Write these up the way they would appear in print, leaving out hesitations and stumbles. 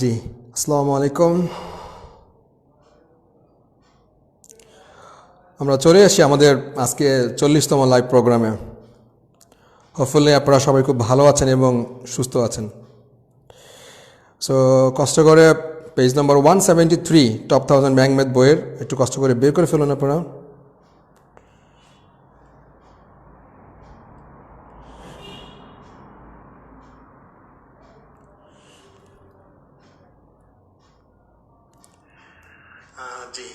জি, আসসালামু আলাইকুম। আমরা চলে আসি আমাদের আজকে 40তম লাইভ প্রোগ্রামে। হোপফুলি আপনারা সবাই খুব ভালো আছেন এবং সুস্থ আছেন। সো কষ্ট করে page number 173 top 1000 bank math বইয়ের একটু কষ্ট করে বের করে ফেলুন আপনারা। জি,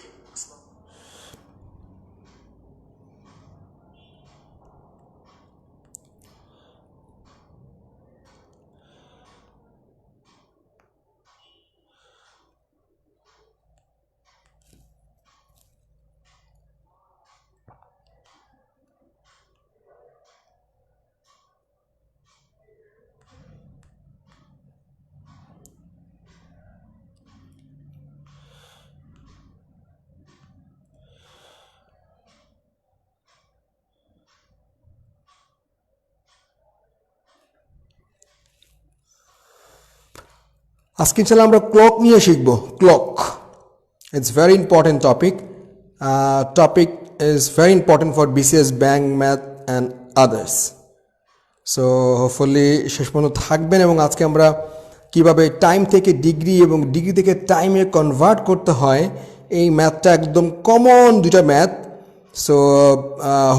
আজকে ইনশাআল্লাহ আমরা ক্লক নিয়ে শিখব। Clock, it's very important topic. Topic is very important for BCS, bank math and others. So hopefully শেষ পর্যন্ত থাকবেন এবং আজকে আমরা কিভাবে টাইম থেকে ডিগ্রি এবং ডিগ্রি থেকে টাইমে কনভার্ট করতে হয়, এই ম্যাথটা একদম কমন দুইটা ম্যাথ। সো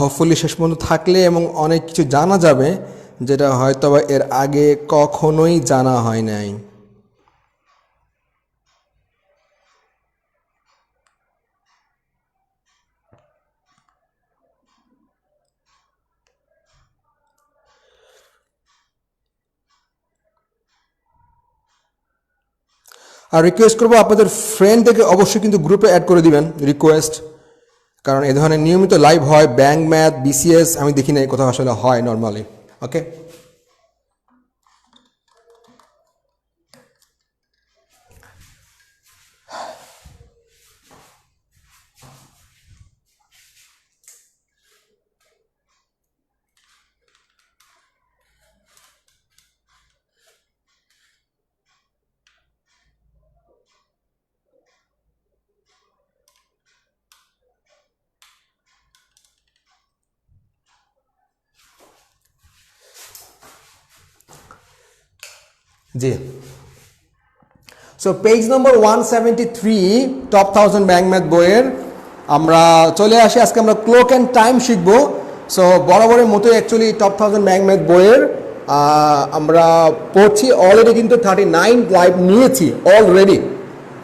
হোপফুলি শেষ পর্যন্ত থাকলে এবং অনেক কিছু জানা যাবে যেটা হয়তো এর আগে কখনোই জানা হয় নাই। আর রিকোয়েস্ট করবো আপনাদের ফ্রেন্ডদেরকে অবশ্যই কিন্তু গ্রুপে অ্যাড করে দিবেন, রিকোয়েস্ট। কারণ এ ধরনের নিয়মিত লাইভ হয়, ব্যাংক ম্যাথ, বিসিএস আমি দেখি না কোথাও আসলে হয় নর্মালি। ওকে, জি। So page number 173 top 1000 bank math বইয়ের আমরা চলে আসি। আজকে আমরা ক্লক অ্যান্ড টাইম শিখব। সো বরাবরের মতোই অ্যাকচুয়ালি টপ 1000 ব্যাংক ম্যাথ বইয়ের আমরা পড়ছি। অলরেডি কিন্তু 39 লাইভ নিয়েছি অলরেডি,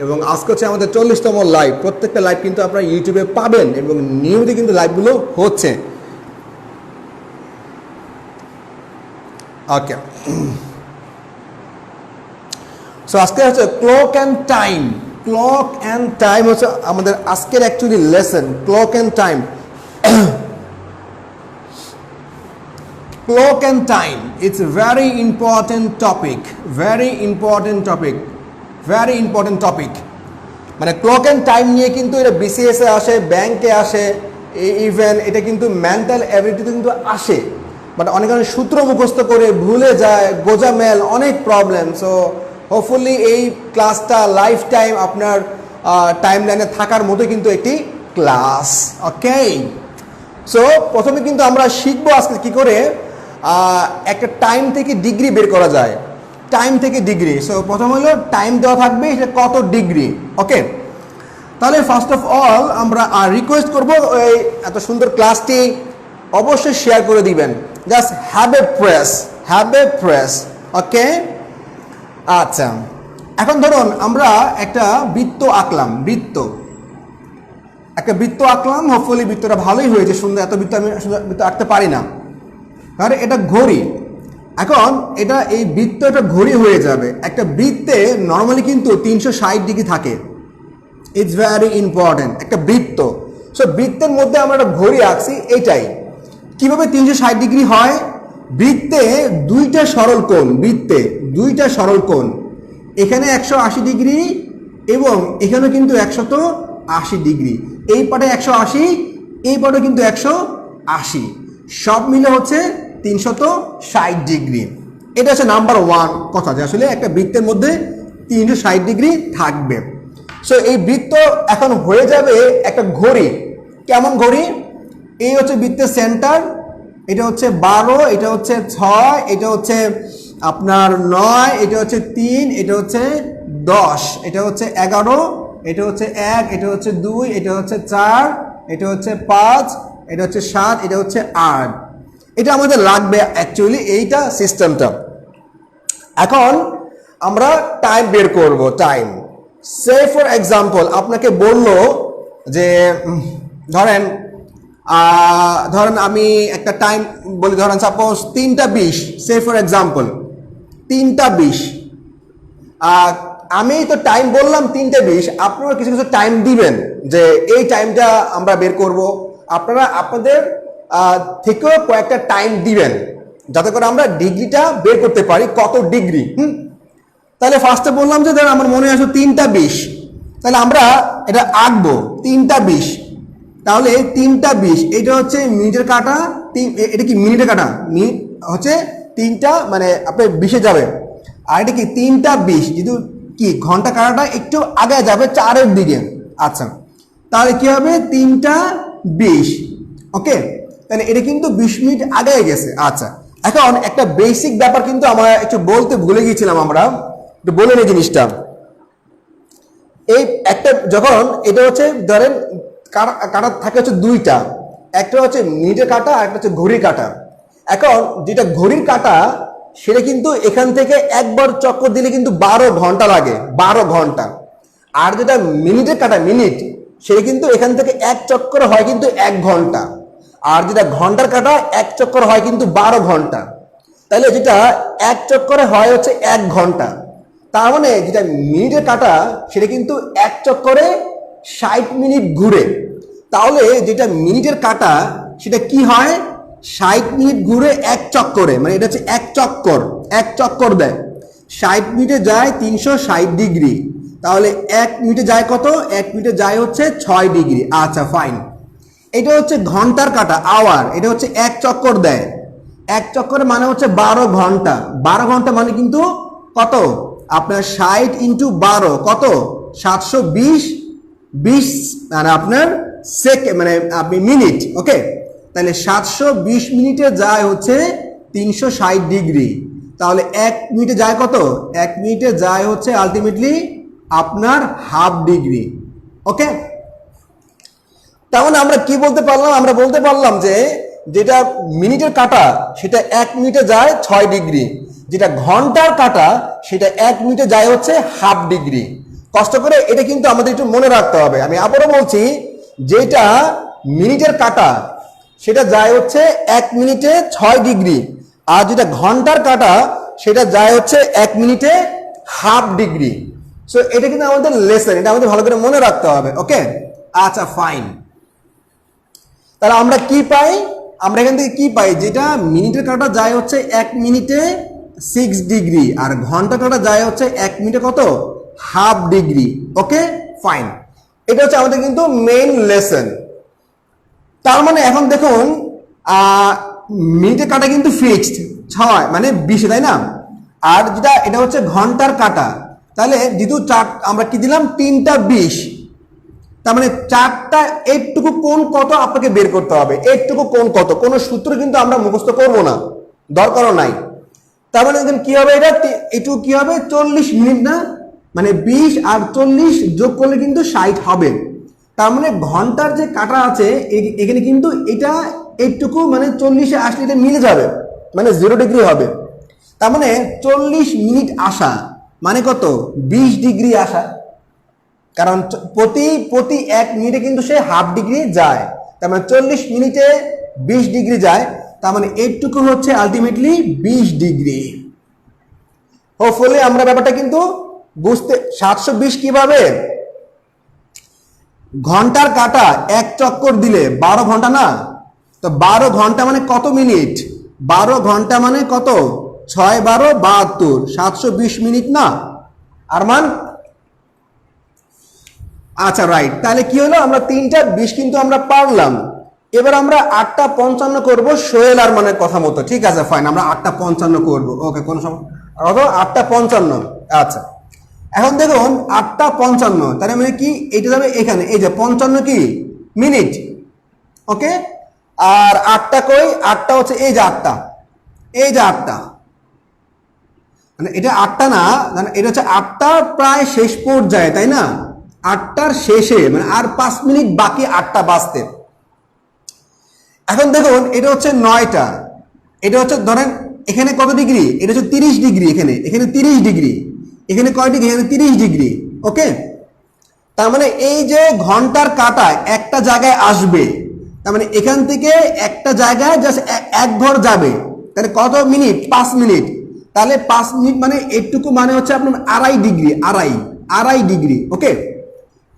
এবং আজকে হচ্ছে আমাদের 40তম লাইভ। প্রত্যেকটা লাইভ কিন্তু আপনারা ইউটিউবে পাবেন এবং নিয়মিত কিন্তু লাইভগুলো হচ্ছে। ওকে, সো আজকে হচ্ছে clock and time. Clock and time হচ্ছে আমাদের আজকের actually lesson. Clock and time, clock and time, it's very important topic, very important topic, very important topic. মানে ক্লক অ্যান্ড টাইম নিয়ে কিন্তু এটা বিসিএসে আসে, ব্যাংকে আসে, ইভেন এটা কিন্তু মেন্টাল অ্যাবিলিটিতে কিন্তু আসে। বাট অনেক সূত্র মুখস্থ করে ভুলে যায়, গোজামেল, অনেক প্রবলেম। সো হোপফুলি এই ক্লাসটা লাইফ টাইম আপনার টাইম লাইনে থাকার মতো কিন্তু একটি ক্লাস। ওকে, সো প্রথমে কিন্তু আমরা শিখবো আজকে কি করে একটা টাইম থেকে ডিগ্রি বের করা যায়। টাইম থেকে ডিগ্রি। সো প্রথম হলো টাইম দেওয়া থাকবে, সেটা কত ডিগ্রি। ওকে, তাহলে ফার্স্ট অফ অল আমরা রিকোয়েস্ট করবো এই এত সুন্দর ক্লাসটি অবশ্যই শেয়ার করে দিবেন। Just have a press, have a press. Okay, আচ্ছা, এখন ধরুন আমরা একটা বৃত্ত আঁকলাম। একটা বৃত্ত আঁকলাম, হোপফুলি বৃত্তটা ভালোই হয়েছে, সুন্দর। এত বৃত্ত আমি বৃত্ত আঁকতে পারি না, কারণ এটা ঘড়ি। এখন এটা এই বৃত্ত একটা ঘড়ি হয়ে যাবে। একটা বৃত্তে নর্মালি কিন্তু 360 ডিগ্রি থাকে। ইটস ভেরি ইম্পর্টেন্ট, একটা বৃত্ত। সো বৃত্তের মধ্যে আমরা একটা ঘড়ি আঁকছি। এইটাই কিভাবে 360 ডিগ্রি হয়? বৃত্তে দুইটা সরল কোণ, বৃত্তে দুইটা সরল কোণ, এখানে 180 ডিগ্রি এবং এখানে কিন্তু 180 ডিগ্রি। এই পাটে 180, এই পাটে কিন্তু 180, সব মিলে হচ্ছে 360 ডিগ্রি। এটা হচ্ছে নাম্বার ওয়ান কথা, যে আসলে একটা বৃত্তের মধ্যে 360 থাকবে। সো এই বৃত্ত এখন হয়ে যাবে একটা ঘড়ি। কেমন ঘড়ি? এই হচ্ছে বৃত্তের সেন্টার, এটা হচ্ছে 12, এটা হচ্ছে 6, এটা হচ্ছে আপনার 9, এটা হচ্ছে 3, এটা হচ্ছে 10, এটা হচ্ছে 11, এটা হচ্ছে 1, এটা হচ্ছে 2, এটা হচ্ছে 4, এটা হচ্ছে 5, এটা হচ্ছে 7, এটা হচ্ছে 8। এটা আমাদের লাগবে অ্যাকচুয়ালি এইটা সিস্টেমটা। এখন আমরা টাইম বের করব। টাইম, সে ফর এক্সাম্পল আপনাকে বললো যে ধরেন আমি একটা টাইম বলি, ধরেন সাপোজ 3:20, সে ফর এক্সাম্পল 3:20। আমি তো টাইম বললাম 3:20, আপনারা কিছু কিছু টাইম দিবেন যে এই টাইমটা আমরা বের করব। আপনারা আপনাদের থেকেও কয়েকটা টাইম দিবেন যাতে করে আমরা ডিগ্রিটা বের করতে পারি কত ডিগ্রি। তাহলে ফার্স্টে বললাম যে ধরেন আমার মনে আসো 3:20, তাহলে আমরা এটা আঁকবো 3:20। তাহলে 3:20 এটা হচ্ছে মিনিটের কাটা, এটা কি মিনিটের কাটা, মিনিট হচ্ছে 3টা মানে আপনার 20-এ যাবে। আর এটা কি 3:20 যেহেতু কি ঘন্টা কাটাটা একটু আগে যাবে 4-এর দিকে। আচ্ছা, তাহলে কি হবে 3:20। ওকে, তাহলে এটা কিন্তু 20 মিনিট আগে গেছে। আচ্ছা, এখন একটা বেসিক ব্যাপার কিন্তু আমরা একটু বলতে ভুলে গিয়েছিলাম, আমরা একটু বলে নিই জিনিসটা। এই একটা যখন এটা হচ্ছে ধরেন কাটা থাকে হচ্ছে দুইটা, একটা হচ্ছে মিনিটের কাটা আর একটা হচ্ছে ঘড়ির কাটা। এখন যেটা ঘড়ির কাটা সেটা কিন্তু এখান থেকে একবার চক্কর দিলে কিন্তু 12 ঘন্টা লাগে, 12 ঘন্টা। আর যেটা মিনিটের কাটা, মিনিট, সেটা কিন্তু এখান থেকে এক চক্কর হয় কিন্তু 1 ঘন্টা। আর যেটা ঘন্টার কাটা এক চক্কর হয় কিন্তু 12 ঘন্টা। তাহলে যেটা এক চক্করে হয় হচ্ছে 1 ঘন্টা। তার মানে যেটা মিনিটের কাটা সেটা কিন্তু এক চক্করে 60 মিনিট ঘুরে। তাহলে যেটা মিনিটের কাটা সেটা কি হয় 60 মিনিট ঘুরে এক চক্করে, মানে এটা হচ্ছে এক চক্কর দেয়। 60 মিনিটে যায় 360 ডিগ্রি। তাহলে 1 মিনিটে যায় কত? 1 মিনিটে যায় হচ্ছে 6 ডিগ্রি। আচ্ছা ফাইন। এটা হচ্ছে ঘন্টার কাটা, আওয়ার। এটা হচ্ছে এক চক্কর দেয়। এক চক্করে মানে হচ্ছে 12 ঘন্টা। 12 ঘন্টা মানে কিন্তু কত? আপনার 60 ইন্টু 12 কত? 720 মানে আপনার মানে আপনি মিনিট। ওকে, তাহলে 720 মিনিটে যায় হচ্ছে 360 ডিগ্রি। তাহলে 1 মিনিটে যায় কত? 1 মিনিটে যায় হচ্ছে আলটিমেটলি আপনার হাফ ডিগ্রি। ওকে, তার মানে আমরা কি বলতে পারলাম? আমরা বলতে পারলাম যে যেটা মিনিটের কাটা সেটা 1 মিনিটে যায় 6 ডিগ্রি, যেটা ঘন্টার কাটা সেটা 1 মিনিটে যায় হচ্ছে হাফ ডিগ্রি। কষ্ট করে এটা কিন্তু আমাদের একটু মনে রাখতে হবে। আমি আবারও বলছি, যেটা মিনিটের কাটা সেটা যায় হচ্ছে 1 মিনিটে 6 ডিগ্রি, আর যেটা ঘন্টার কাটা সেটা যায় হচ্ছে 1 মিনিটে হাফ ডিগ্রি। সো এটা কিন্তু আমাদের লেসন, এটা আমাদের ভালো করে মনে রাখতে হবে। ওকে, আচ্ছা ফাইন। তাহলে আমরা কি পাই? আমরা এখান থেকে কি পাই? যেটা মিনিটের কাটা যায় হচ্ছে 1 মিনিটে 6 ডিগ্রি, আর ঘন্টা কাটা যায় হচ্ছে 1 মিনিটে কত? Half degree. ওকে ফাইন, এটা হচ্ছে আমাদের কিন্তু মেইন লেসন। তার মানে এখন দেখুন মিনিটের কাটা কিন্তু ফিক্সড 6 মানে 20, তাই না? আর যেটা এটা হচ্ছে ঘন্টার কাটা, তাহলে যেহেতু আমরা কি দিলাম 3:20, তার মানে 4টা এইটুকু কোণ কত আপনাকে বের করতে হবে। এইটুকু কোণ কত? কোনো সূত্র কিন্তু আমরা মুখস্থ করব না, দরকারও নাই। তার মানে কি হবে? এটা এইটুকু কি হবে? 40 মিনিট না, মানে 20 আর 40 যোগ করলে কিন্তু 60 হবে। তার মানে ঘন্টার যে কাটা আছে এখানে কিন্তু এটা এইটুকু মানে 40-এ আসলে এটা মিলে যাবে, মানে 0 ডিগ্রি হবে। তার মানে 40 মিনিট আসা মানে কত? 20 ডিগ্রি আসা, কারণ প্রতি 1 মিনিটে কিন্তু সে হাফ ডিগ্রি যায়। তার মানে 40 মিনিটে 20 ডিগ্রি যায়, তার মানে এইটুকু হচ্ছে আলটিমেটলি 20 ডিগ্রি। হোপফুলি আমরা ব্যাপারটা কিন্তু বুঝতে। 720 কিভাবে? ঘন্টার কাটা এক চক্কর দিলে 12 ঘন্টা না, তো 12 ঘন্টা মানে কত মিনিট? 12 ঘন্টা মানে কত? 6 12 72, 720 মিনিট না আর মান। আচ্ছা রাইট, তাহলে কি হলো? আমরা 3:20 কিন্তু আমরা পারলাম। এবার আমরা 8:55 করব সোহেল আর মানের কথা মতো। ঠিক আছে ফাইন, আমরা 8:55 করব। ওকে, কোনো সমস্যা? 8:55। আচ্ছা, এখন দেখুন 8:55, তার মানে কি এটা যাবে এখানে, এই যে 55 কি মিনিট, ওকে। আর 8টা কই, 8টা হচ্ছে এই যে 8টা, এই যে 8টা, মানে এটা 8টা না, মানে এটা হচ্ছে 8টা প্রায় শেষ পর্যায়ে, তাই না? 8টার শেষে, মানে আর 5 মিনিট বাকি 8টা বাজতে। এখন দেখুন এটা হচ্ছে 9টা, এটা হচ্ছে ধরেন এখানে কত ডিগ্রি, এটা হচ্ছে 30 ডিগ্রি, এখানে 30 ডিগ্রি, এখানে কয় ডিগ্রি, এখানে 30 ডিগ্রি, ওকে। তার মানে এই যে ঘন্টার কাঁটা একটা জায়গায় আসবে, তার মানে এখান থেকে একটা জায়গায় জাস্ট এক ঘর যাবে, তাহলে কত মিনিট, 5 মিনিট। তাহলে 5 মিনিট মানে এইটুকু মানে হচ্ছে আপনার 2.5 ডিগ্রি, আড়াই ডিগ্রি, ওকে।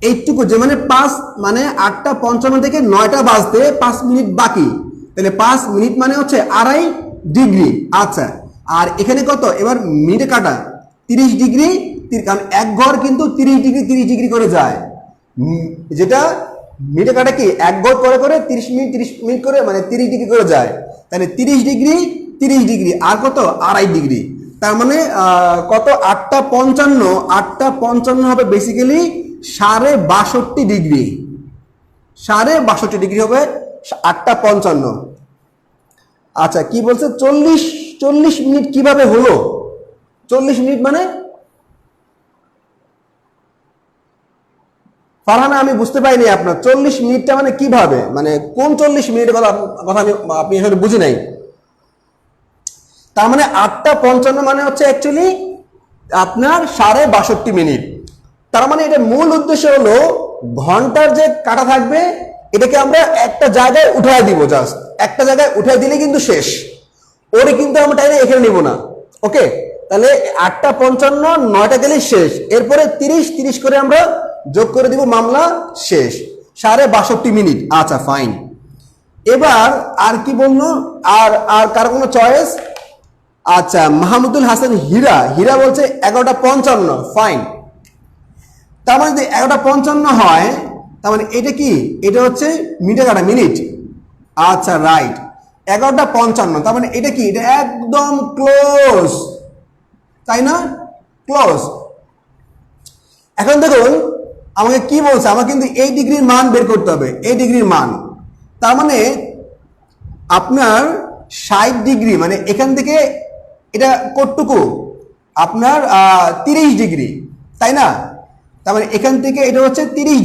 এইটুকু যে মানে 5 মানে 8:55 থেকে 9টা বাজতে 5 মিনিট বাকি, তাহলে 5 মিনিট মানে হচ্ছে 2.5 ডিগ্রি। আচ্ছা, আর এখানে কত, এবার মিনিটে কাটা 30 ডিগ্রি, কারণ এক ঘর কিন্তু 30 ডিগ্রি করে যায়, যেটা মিনিটে কাটা কি এক ঘর করে করে 30 মিনিট করে, মানে 30 ডিগ্রি করে যায়। তাহলে 30 ডিগ্রি আর কত 2.5 ডিগ্রি, তার মানে কত 8:55 হবে বেসিক্যালি 62.5 ডিগ্রি, 62.5 ডিগ্রি হবে 8:55। আচ্ছা, কি বলছে 40 মিনিট কিভাবে হলো? 40 মিনিট মানে ফারহানা আমি বুঝতে পাইনি আপনার 40 মিনিটটা মানে কিভাবে, মানে কোন 40 মিনিটের কথা আপনি আসলে বুঝি নাই। তার মানে 8:55 মানে হচ্ছে অ্যাকচুয়ালি আপনার 62.5 মিনিট। তার মানে এটা মূল উদ্দেশ্য হলো ঘন্টার যে কাটা থাকবে এটাকে আমরা একটা জায়গায় উঠায় দিব, জাস্ট একটা জায়গায় উঠায় দিলে কিন্তু শেষ, ওরে কিন্তু আমরা টাইমে এখানে নিব না, ওকে। তাহলে 8:55 9টা গেলে শেষ, এরপরে 30 করে আমরা যোগ করে দিব, মামলা শেষ, 62.5 মিনিট। আচ্ছা ফাইন। এবার আর কি বললো, আর কার কোনো চয়েস? আচ্ছা, মাহমুদুল হাসান হীরা বলছে 11:55, ফাইন। তার মানে যদি 11:55 হয়, তার মানে এটা কি, এটা হচ্ছে মিনিটে কাটা মিনিট। আচ্ছা রাইট, 11:55, তার মানে এটা কি, এটা একদম ক্লোজ, তাই না? ক্লোজ। এখন দেখুন আমাকে কি বলছে, আমাকে কিন্তু এই ডিগ্রির মান বের করতে হবে, এই ডিগ্রির মান। তার মানে আপনার 60 ডিগ্রি, মানে এখান থেকে এটা কতটুকু আপনার 30 ডিগ্রি, তাই না? তার মানে এখান থেকে এটা হচ্ছে 30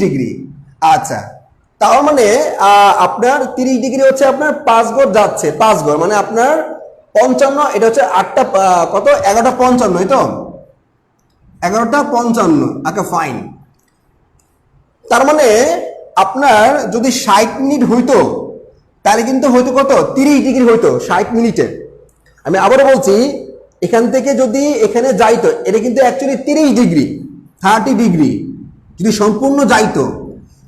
ডিগ্রি। আচ্ছা, তার মানে আপনার 30 ডিগ্রি হচ্ছে আপনার 5 ঘর যাচ্ছে, 5 ঘর মানে আপনার 55, এটা হচ্ছে 8টা কত 11:55, এই তো 11:55। আচ্ছা ফাইন। তার মানে আপনার যদি 60 মিনিট হইতো তাহলে কিন্তু হয়তো কত 30 ডিগ্রি হইতো 60 মিনিটে। আমি আবারও বলছি, এখান থেকে যদি এখানে যাইতো এটা কিন্তু অ্যাকচুয়ালি 30 ডিগ্রি যদি সম্পূর্ণ যাইতো।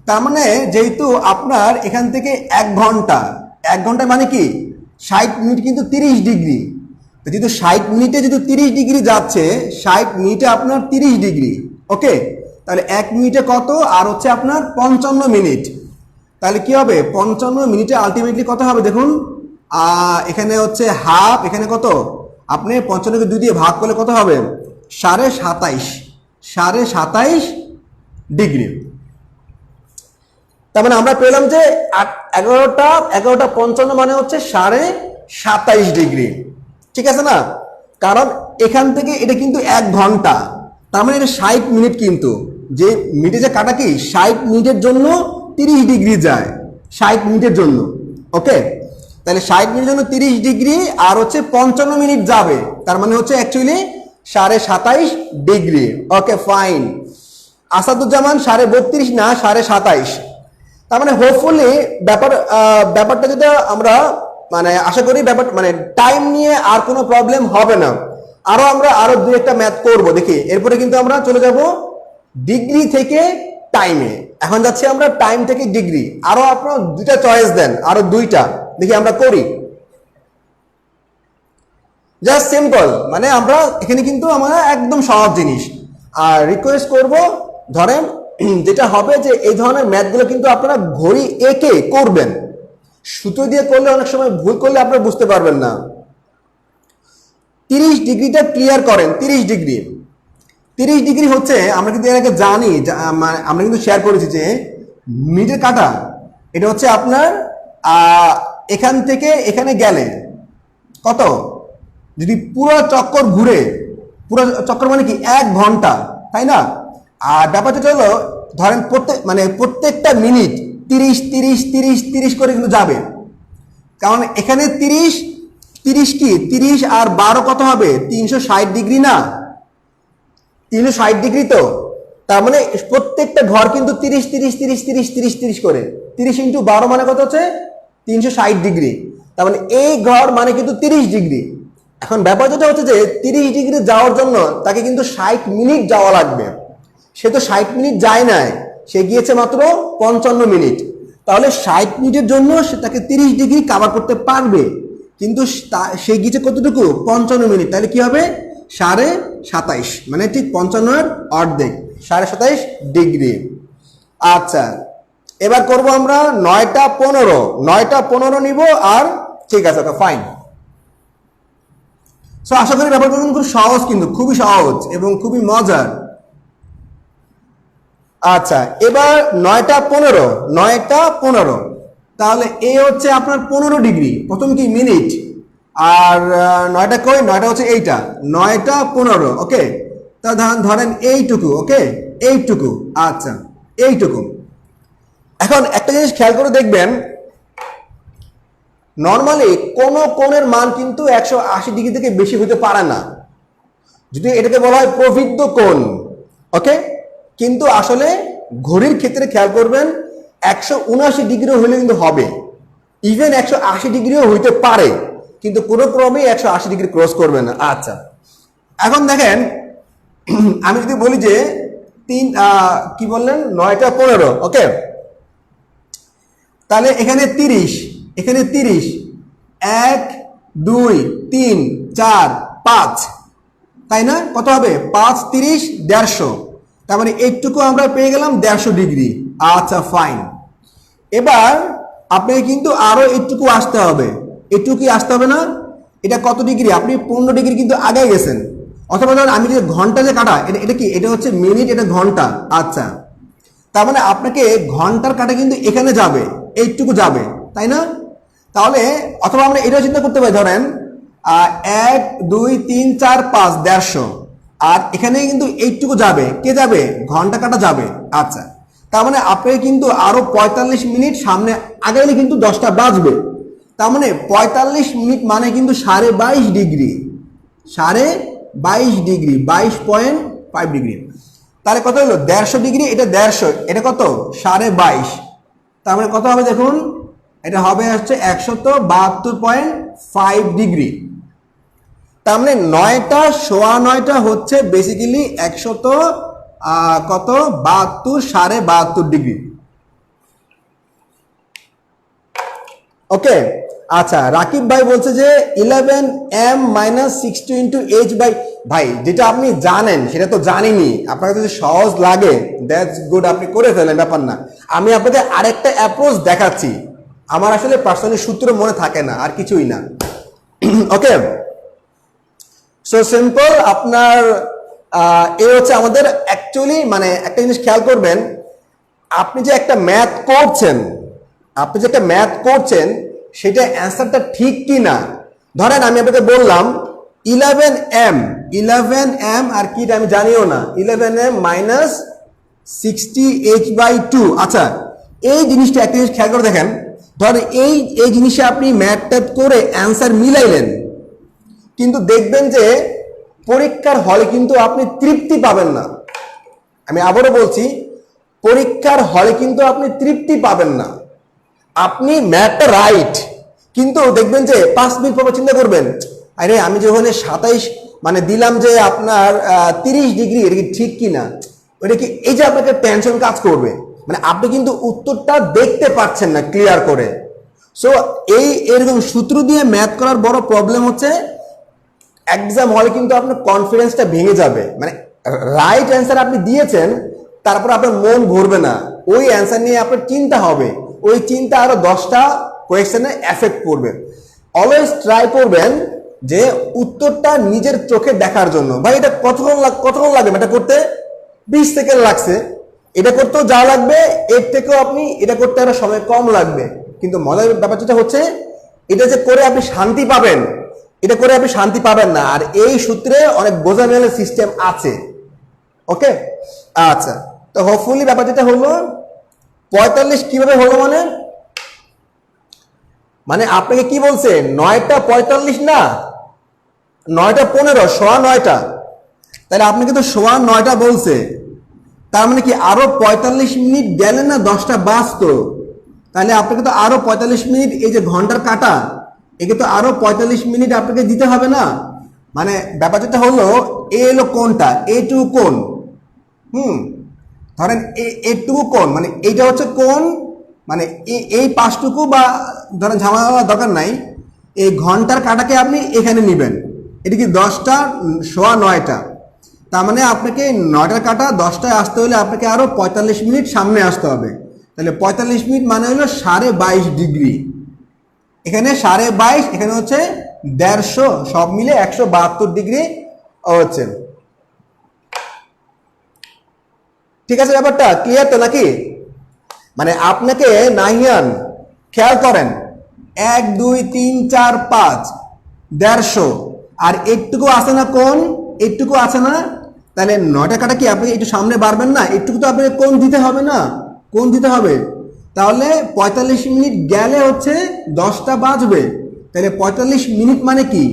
তার মানে যেহেতু আপনার এখান থেকে 1 ঘন্টা মানে কি 60 মিনিট কিন্তু 30 ডিগ্রি, যেহেতু 60 মিনিটে যদি 30 ডিগ্রি যাচ্ছে, 60 মিনিটে আপনার 30 ডিগ্রি, ওকে। তাহলে 1 মিনিটে কত, আর হচ্ছে আপনার 55 মিনিট। তাহলে কি হবে 55 মিনিটে আলটিমেটলি কত হবে দেখুন, এখানে হচ্ছে হাফ, এখানে কত আপনি 55কে 2 দিয়ে ভাগ করলে কত হবে 27.5 ডিগ্রি। তার মানে আমরা পেলাম যে 11:55 মানে হচ্ছে 27.5 ডিগ্রি, ঠিক আছে না? কারণ এখান থেকে এটা কিন্তু 1 ঘন্টা, তার মানে এটা 60 মিনিট, কিন্তু যে মিনিটে যে কাটা কি 60 মিনিটের জন্য 30 ডিগ্রি যায়, 60 মিনিটের জন্য, ওকে। তাহলে 60 মিনিটের জন্য 30 ডিগ্রি আর হচ্ছে 55 মিনিট যাবে, তার মানে হচ্ছে actually 27.5 degree, okay fine. Asaduzzaman 32.5 না 27.5। তার মানে হোপফুলি ব্যাপারটা যেটা আমরা মানে আশা করি ব্যাপার মানে টাইম নিয়ে আর কোনো প্রবলেম হবে না। আরো 2-1টা ম্যাথ করব দেখি, এরপরে কিন্তু আমরা চলে যাব ডিগ্রি থেকে টাইমে। এখন যাচ্ছি আমরা টাইম থেকে ডিগ্রি। আরো আপনারা 2টা চয়েস দেন, আরো 2টা দেখি আমরা করি। জাস্ট সিম্পল, মানে আমরা এখানে কিন্তু আমরা একদম সহজ জিনিস। আর রিকোয়েস্ট করব, ধরেন যেটা হবে যে এই ধরনের ম্যাথগুলো কিন্তু আপনারা ঘড়ি এঁকে করবেন, সূত্র দিয়ে করলে অনেক সময় ভুল করলে আপনারা বুঝতে পারবেন না। 30 ডিগ্রিটা ক্লিয়ার করেন, 30 ডিগ্রি। 30 ডিগ্রি হচ্ছে, আমরা কিন্তু এর আগে জানি, আমরা কিন্তু শেয়ার করেছি যে মিনিটের কাটা এটা হচ্ছে আপনার এখান থেকে এখানে গেলে কত, যদি পুরো চক্কর ঘুরে, পুরো চক্কর মানে কি 1 ঘন্টা, তাই না? আর ব্যাপারটা হলো ধরেন প্রত্যেকটা মিনিট 30 30 30 30 করে কিন্তু যাবে, কারণ এখানে 30 30 কি 30 আর 12 কত হবে, 360 ডিগ্রি না, 360 ডিগ্রি। তো তার মানে প্রত্যেকটা ঘর কিন্তু 30 30 30 30 30 30 করে, 30 × 12 মানে কত হচ্ছে 360 ডিগ্রি। তার মানে এই ঘর মানে কিন্তু 30 ডিগ্রি। এখন ব্যাপার যেটা হচ্ছে যে 30 ডিগ্রি যাওয়ার জন্য তাকে কিন্তু 60 মিনিট যাওয়া লাগবে, সে তো 60 মিনিট যায় নাই, সে গিয়েছে মাত্র 55 মিনিট। তাহলে 60 মিনিটের জন্য সে তাকে 30 ডিগ্রি কাভার করতে পারবে, কিন্তু সে গিয়েছে কতটুকু 55 মিনিট, তাহলে কি হবে 27.5, মানে ঠিক 55-এর অর্ধেক, 27.5 ডিগ্রি। আচ্ছা, এবার করব আমরা 9টা 15, 9টা 15 নিব, আর ঠিক আছে, ওকে ফাইন। সো আশা করি ব্যাপারটা খুব সহজ, কিন্তু খুবই সহজ এবং খুবই মজার। আচ্ছা, এবার 9টা 15, 9টা 15, তাহলে এ হচ্ছে আপনার 15 ডিগ্রি, প্রথম কি মিনিট, আর 9টা কই, 9টা হচ্ছে এইটা, 9টা 15, ওকে। তা ধরেন এইটুকু, ওকে, এইটুকু, আচ্ছা এইটুকু। এখন একটা জিনিস খেয়াল করে দেখবেন, নর্মালি কোন কোণের মান কিন্তু 180 ডিগ্রি থেকে বেশি হতে পারে না, যদি এটাকে বলা হয় প্রবৃদ্ধ কোণ, ওকে। কিন্তু আসলে ঘড়ির ক্ষেত্রে খেয়াল করবেন 179 ডিগ্রি হলে কিন্তু হবে, ইভেন 180 ডিগ্রিও হইতে পারে, কিন্তু কোনো ক্রমেই 180 ডিগ্রি ক্রস করবে না। আচ্ছা, এখন দেখেন আমি যদি বলি যে কি বললেন 9টা 15, ওকে, তাহলে এখানে 30, এখানে 30, 1 2 3 4 5, তাই না? কত হবে 5 30 150, তার মানে এইটুকু আমরা পেয়ে গেলাম 150 ডিগ্রি। আচ্ছা ফাইন, এবার আপনি কিন্তু আরো এইটুকু আসতে হবে, এইটুকু কি আসতে হবে না? এটা কত ডিগ্রি, আপনি 15 ডিগ্রি কিন্তু আগে গেছেন। অথবা ধরেন আমি যে ঘন্টা যে কাটা, এটা কি, এটা হচ্ছে মিনিট, এটা ঘন্টা। আচ্ছা, তার মানে আপনাকে ঘন্টার কাটা কিন্তু এখানে যাবে, এইটুকু যাবে, তাই না? তাহলে অথবা আমরা এটাও চিন্তা করতে পারি, ধরেন 1 2 3 4 5 150, আর এখানে কিন্তু এইটুকু যাবে, কে যাবে, ঘন্টা কাটা যাবে। আচ্ছা, তার মানে আপনাকে কিন্তু আরো 45 মিনিট সামনে আগাইলে কিন্তু 10টা বাজবে, তার মানে 45 মিনিট মানে কিন্তু 22.5 ডিগ্রি, 22.5 ডিগ্রি, 22.5 ডিগ্রি। তাহলে কত হলো 150 ডিগ্রি, এটা 150, এটা কত 22.5, তার মানে কত হবে দেখুন, এটা হবে হচ্ছে 172.5 ডিগ্রি। তার মানে 9টা 9.25 হচ্ছে বেসিক্যালি 100 কত 72 72.5 ডিগ্রি, ওকে। আচ্ছা, রাকিব ভাই বলছে যে 11m - 60 × h ভাই, যেটা আপনি জানেন সেটা তো জানিনি, আপনাকে যদি সহজ লাগে দ্যাটস গুড, আপনি করে ফেলেন, ব্যাপার না। আমি আপনাদের আরেকটা অ্যাপ্রোচ দেখাচ্ছি, আমার আসলে পার্সোনালি সূত্র মনে থাকে না, আর কিছুই না, ওকে। সো সিম্পল, আপনার এ হচ্ছে আমাদের অ্যাকচুয়ালি, মানে একটা জিনিস খেয়াল করবেন, আপনি যে একটা ম্যাথ করছেন, সেটা অ্যান্সারটা ঠিক কি না। ধরেন আমি আপনাকে বললাম 11m, আর কি আমি জানিও না, 11m - 60h/2। আচ্ছা, এই জিনিসটা একটা জিনিস খেয়াল করে দেখেন, ধরেন এই জিনিসে আপনি ম্যাথ করে অ্যান্সার মিলাইলেন, কিন্তু দেখবেন যে পরীক্ষার হলে কিন্তু আপনি তৃপ্তি পাবেন না। আমি আবারও বলছি, পরীক্ষার হলে কিন্তু আপনি তৃপ্তি পাবেন না। আপনি ম্যাথটা রাইট, কিন্তু দেখবেন যে 5 মিনিট পর চিন্তা করবেন, আরে আমি যে ওখানে 27 মানে দিলাম যে আপনার 30 ডিগ্রি, এটা কি ঠিক কিনা, ওইটা কি, এই যে আপনাকে টেনশন কাজ করবে, মানে আপনি কিন্তু উত্তরটা দেখতে পাচ্ছেন না ক্লিয়ার করে। সো এরকম সূত্র দিয়ে ম্যাথ করার বড় প্রবলেম হচ্ছে, এক্সাম হলে কিন্তু আপনার কনফিডেন্সটা ভেঙে যাবে, মানে রাইট অ্যান্সার আপনি দিয়েছেন, তারপর আপনার মন ভরবে না, ওই অ্যান্সার নিয়ে আপনার চিন্তা হবে, ওই চিন্তা আরো 10টা কোয়েশ্চেনে এফেক্ট করবে। অলওয়েজ ট্রাই করবেন যে উত্তরটা নিজের চোখে দেখার জন্য। ভাই এটা কতক্ষণ লাগবে এটা করতে? 20 সেকেন্ড লাগছে। এটা করতেও যা লাগবে এর থেকেও আপনি এটা করতে একটা সময় কম লাগবে। কিন্তু মজার ব্যাপার যেটা হচ্ছে, এটা যে করে আপনি শান্তি পাবেন, এটা করে আপনি শান্তি পাবেন না। আর এই সূত্রে অনেক বোঝানোর সিস্টেম আছে। ওকে, আচ্ছা, তো হোপফুলি ব্যাপার যেটা হলো 45 কিভাবে হলো, মানে আপনাকে কি বলছে 9টা 45 না 9টা 15, সোয়া 9টা। তাহলে আপনি কিন্তু সোয়া 9টা বলছে, তার মানে কি আরো 45 মিনিট গেলে না 10টা বাজতো। তাহলে আপনাকে তো আরো 45 মিনিট, এই যে ঘন্টার কাটা, একে তো আরো 45 মিনিট আপনাকে দিতে হবে না। মানে ব্যাপার যেটা হলো, এ হলো কোনটা, A2 কোণ, ধরেন A2 কোণ, মানে এইটা হচ্ছে কোণ, মানে এই পাঁচটুকু বা ধরেন ঝামেলা দরকার নাই, এই ঘন্টার কাটাকে আপনি এখানে নেবেন। এটা কি 10টা সোয়া 9টা, তার মানে আপনাকে 9টার কাটা 10টায় আসতে হলে আপনাকে আরো 45 মিনিট সামনে আসতে হবে। তাহলে 45 মিনিট মানে হলো 22.5 ডিগ্রি। এখানে 22.5, এখানে হচ্ছে 150, সব মিলে 172 ডিগ্রি হচ্ছে। ঠিক আছে, ব্যাপারটা ক্লিয়ার তো নাকি? মানে আপনাকে নাহিয়ান খেয়াল করেন, 1 2 3 4 5 150, আর একটুকু আছে না কোণ, একটুকু আছে না। তাহলে 9টা কাটা কি আপনি একটু সামনে বাড়বেন না, একটুকু তো আপনাকে কোণ দিতে হবে না, কোণ দিতে হবে। তাহলে 45 মিনিট গেলে হচ্ছে 10টা বাজবে। তাহলে 45 মিনিট মানে কি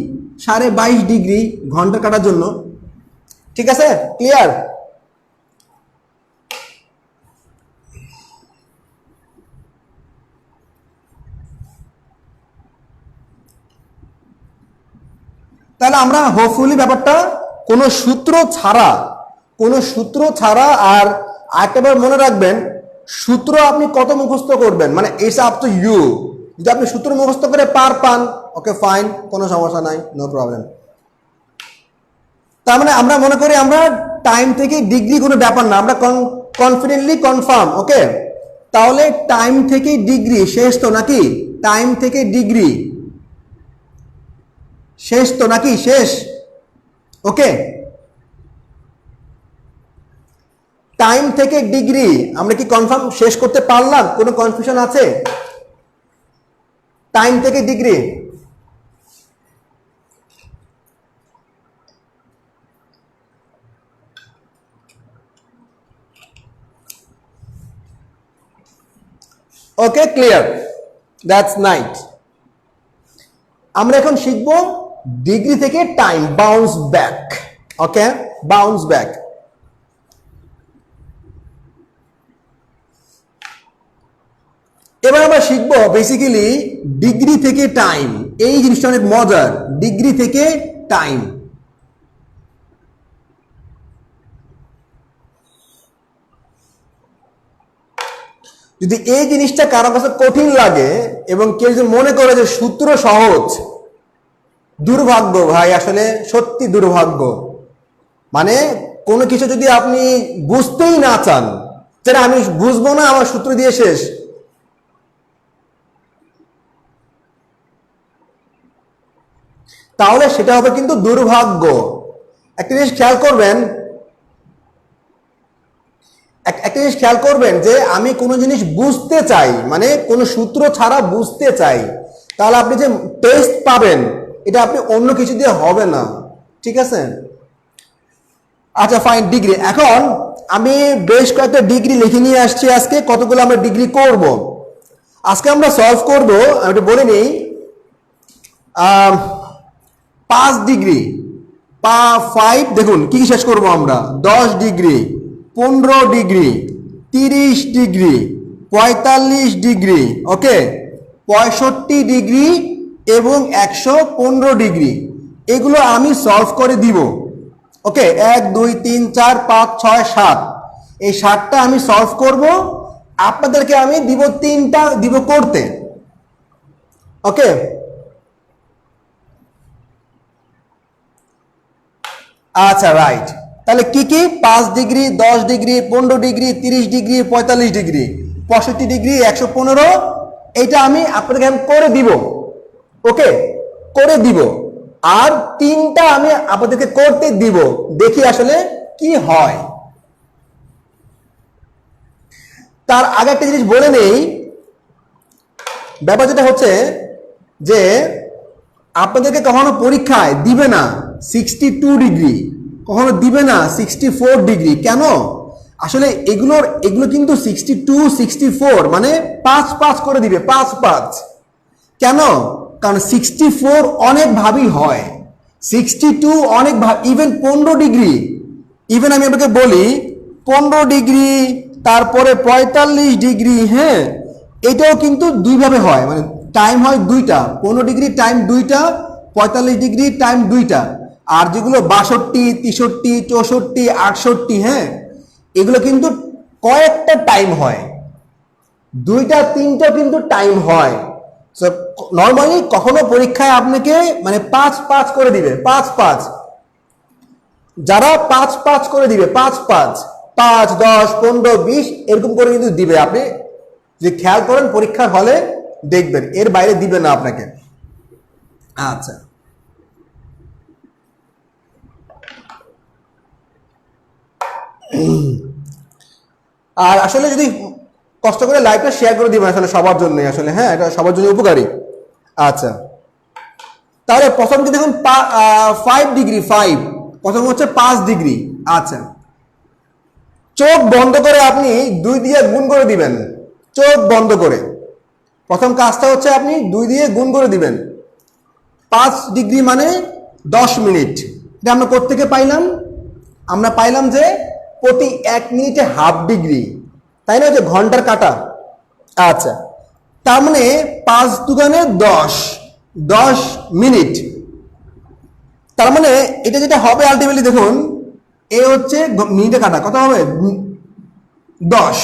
22.5 ডিগ্রি ঘন্টা কাটার জন্য। ঠিক আছে, ক্লিয়ার? তাহলে আমরা হোপফুলি ব্যাপারটা কোনো সূত্র ছাড়া, আর একবার মনে রাখবেন, সূত্র আপনি কত মুখস্থ করবেন, মানে ইটস আপ টু ইউ। যদি আপনি সূত্র মুখস্থ করে পান, ওকে ফাইন, কোনো সমস্যা নাই, নো প্রবলেম। তার মানে আমরা মনে করি আমরা টাইম থেকে ডিগ্রি কোনো ব্যাপার না, আমরা কনফিডেন্টলি কনফার্ম। ওকে, তাহলে টাইম থেকে ডিগ্রি শেষ তো নাকি? টাইম থেকে ডিগ্রি শেষ তো নাকি? শেষ। ওকে, টাইম থেকে ডিগ্রি আমরা কি কনফার্ম শেষ করতে পারলাম? কোনো কনফিউশন আছে? টাইম থেকে degree okay, clear, that's night. আমরা এখন শিখবো ডিগ্রি থেকে টাইম, বাউন্স ব্যাক। ওকে, বাউন্স ব্যাক। এবার আমরা শিখবো বেসিক্যালি ডিগ্রি থেকে টাইম। এই জিনিসটা অনেক মজার, ডিগ্রি থেকে টাইম। যদি এই জিনিসটা কারো কাছে কঠিন লাগে এবং কেউ যদি মনে করে যে সূত্র সহজ, দুর্ভাগ্য ভাই, আসলে সত্যি দুর্ভাগ্য। মানে কোনো কিছু যদি আপনি বুঝতেই না চান, যেটা আমি বুঝবো না, আমার সূত্র দিয়ে শেষ, তাহলে সেটা হবে কিন্তু দুর্ভাগ্য। একটা জিনিস খেয়াল করবেন, যে আমি কোনো জিনিস বুঝতে চাই, মানে কোনো সূত্র ছাড়া বুঝতে চাই, তাহলে আপনি যে টেস্ট পাবেন এটা আপনি অন্য কিছু দিয়ে হবে না। ঠিক আছে, আচ্ছা ফাইন। ডিগ্রি, এখন আমি বেশ কয়েকটা ডিগ্রি লিখে নিয়ে আসছি আজকে। কতগুলো আমরা ডিগ্রি করব আজকে, আমরা সলভ করব। আমি একটু বলে নিই, 5 ডিগ্রি, 5, দেখুন কি শেষ করব আমরা, 10 ডিগ্রি, 15 ডিগ্রি, 30 ডিগ্রি, 45 ডিগ্রি, ওকে, 65 ডিগ্রি এবং 115 ডিগ্রি। এগুলো আমি সলভ করে দিব। ওকে, 1 2 3 4 5 6 7, এই 7টা আমি সলভ করব। আপনাদেরকে আমি দিব 3টা দিব করতে। ওকে, আচ্ছা রাইট। তাহলে কি কি, 5 degree, 10 degree, 15 degree, 30 degree, 45 degree, 65 degree, 115, এইটা আমি আপনাদেরকে করে দিব। ওকে, করে দিব। আর 3টা আমি আপনাদেরকে করতে দিব, দেখি আসলে কি হয়। তার আগে একটা জিনিস বলে নেই, ব্যাপার যেটা হচ্ছে যে আপনাদেরকে কখনো পরীক্ষায় দিবে না 62 ডিগ্রি, কখনো দিবে না 64 ডিগ্রি। কেন? আসলে এগুলো কিন্তু 62 64 মানে 5 করে দিবে, 5 কেন? কারণ 64 অনেক ভাবেই হয়, 62 অনেক ভাব, ইভেন 15 ডিগ্রি, ইভেন আমি আপনাকে বলি 15 ডিগ্রি, তারপরে 45 ডিগ্রি, হ্যাঁ, এটাও কিন্তু দুইভাবে হয়, মানে টাইম হয় দুইটা, 15 ডিগ্রি টাইম দুইটা, 45 ডিগ্রি টাইম দুইটা। আর যেগুলো 62 63 64 68, হ্যাঁ, এগুলো কিন্তু কয়েকটা টাইম হয়, 2টা 3টা কিন্তু টাইম হয়। নর্মালি কখনো পরীক্ষায় আপনাকে মানে 5 করে দিবে, 5 যারা 5 করে দিবে, 5 5 10 15 20 এরকম করে কিন্তু দিবে। আপনি যে খেয়াল করেন পরীক্ষার হলে দেখবেন, এর বাইরে দিবে না আপনাকে। আচ্ছা, আর আসলে যদি কষ্ট করে লাইভটা শেয়ার করে দিবেন আসলে সবার জন্যই, আসলে হ্যাঁ, এটা সবার জন্য উপকারী। আচ্ছা, তাহলে প্রথম কি দেখুন 5 ডিগ্রি, 5 প্রথম হচ্ছে 5 ডিগ্রি। আচ্ছা, চোখ বন্ধ করে আপনি 2 দিয়ে গুণ করে দিবেন, চোখ বন্ধ করে। প্রথম কাজটা হচ্ছে আপনি 2 দিয়ে গুণ করে দিবেন, 5 ডিগ্রি মানে 10 মিনিট। এটা আমরা কোত্থেকে পাইলাম? আমরা পাইলাম যে প্রতি 1 মিনিটে হাফ ডিগ্রি, তাই না, যে ঘন্টার কাটা। আচ্ছা, তার মানে 5 দুগুণে 10 মিনিট। তার মানে এটা যেটা হবে আলটিমেটলি দেখুন, এ হচ্ছে মিনিটে কাটা, কত হবে 10।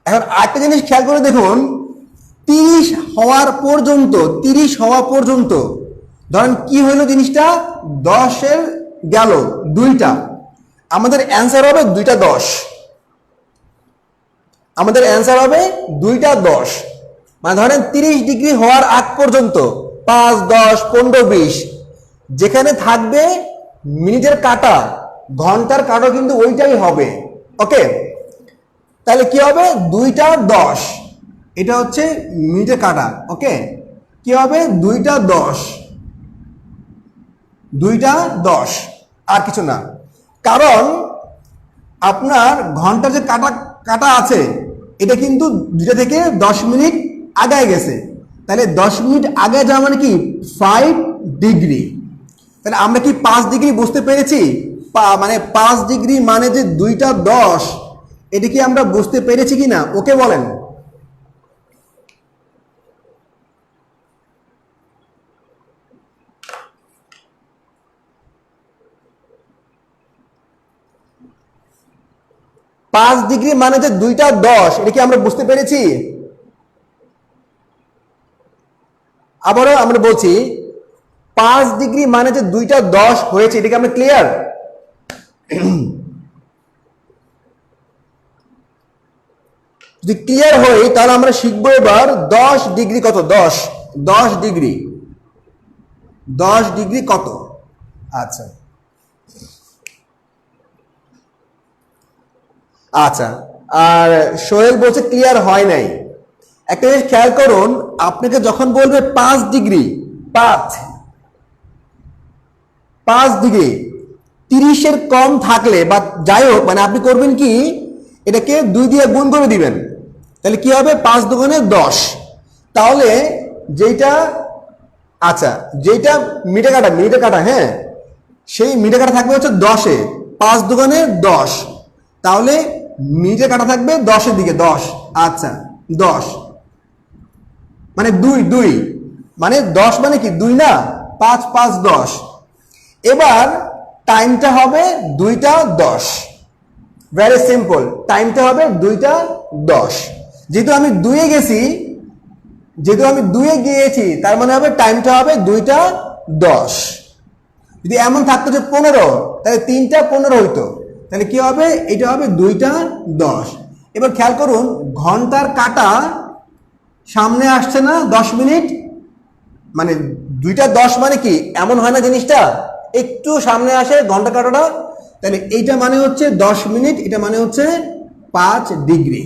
এখন আরেকটা জিনিস খেয়াল করে দেখুন, 30 হওয়া পর্যন্ত ধরেন কি হইলো জিনিসটা, 10 গেল 2টা, আমাদের অ্যান্সার হবে 2টা 10, আমাদের অ্যান্সার হবে 2টা 10। মানে ধরেন 30 ডিগ্রি হওয়ার আগ পর্যন্ত 5 10 15 20 যেখানে থাকবে মিনিটের কাটা, ঘন্টার কাটা কিন্তু ওইটাই হবে। ওকে, তাহলে কি হবে 2টা 10, এটা হচ্ছে মিনিটের কাটা। ওকে, কি হবে 2টা 10 আর কিছু না, কারণ আপনার ঘন্টার যে কাটা আছে এটা কিন্তু 2টা থেকে 10 মিনিট আগায় গেছে, তাহলে 10 মিনিট আগে যাওয়া মানে কি 5 ডিগ্রি। তাহলে আমরা কি 5 ডিগ্রি বুঝতে পেরেছি? মানে 5 ডিগ্রি মানে যে 2টা 10, এটা কি আমরা বুঝতে পেরেছি কিনা? ওকে বলেন। পাঁচ ডিগ্রি মানে যে 2টা 10, এটা কি আমরা বুঝতে পেরেছি? আবারও আমরা বলছি 5 ডিগ্রি মানে যে 2টা 10 হয়েছে, এটা কি আমরা ক্লিয়ার? যদি ক্লিয়ার হই তাহলে আমরা শিখবো এবার 10 ডিগ্রি কত, 10 ডিগ্রি, 10 ডিগ্রি কত। আচ্ছা আচ্ছা, আর সোহেল বলছে ক্লিয়ার হয় নাই। একটা জিনিস খেয়াল করুন, আপনাকে যখন বলবে 5 ডিগ্রি, 5 ডিগ্রি 30-এর কম থাকলে বা যাই হোক, মানে আপনি করবেন কি, এটাকে 2 দিয়ে গুণ করে দিবেন, তাহলে কি হবে 5 দুগুণে 10। তাহলে যেটা, আচ্ছা যেটা মিনিটে কাটা, হ্যাঁ, সেই মিনিটে কাটা থাকবে হচ্ছে 10-এ, 5 দুগুণে 10, তাহলে মিনিটে কাটা থাকবে 10-এর দিকে, 10। আচ্ছা 10 মানে 2 মানে 10 মানে কি 2 না, 5 5 10। এবার টাইমটা হবে 2টা 10, ভেরি সিম্পল, টাইমটা হবে 2টা 10। যেহেতু আমি 2-এ গিয়েছি তার মানে হবে টাইমটা হবে 2টা 10। যদি এমন থাকতো যে 15, তাহলে 3টা 15 হইতো, তাহলে কি হবে, এটা হবে 2টা 10। এবার খেয়াল করুন, ঘন্টার কাটা সামনে আসছে না 10 মিনিট, মানে 2:10 মানে কি এমন হয় না জিনিসটা, একটু সামনে আসে ঘন্টা কাঁটাটা, তাহলে এইটা মানে হচ্ছে 10 মিনিট, এটা মানে হচ্ছে 5 ডিগ্রি।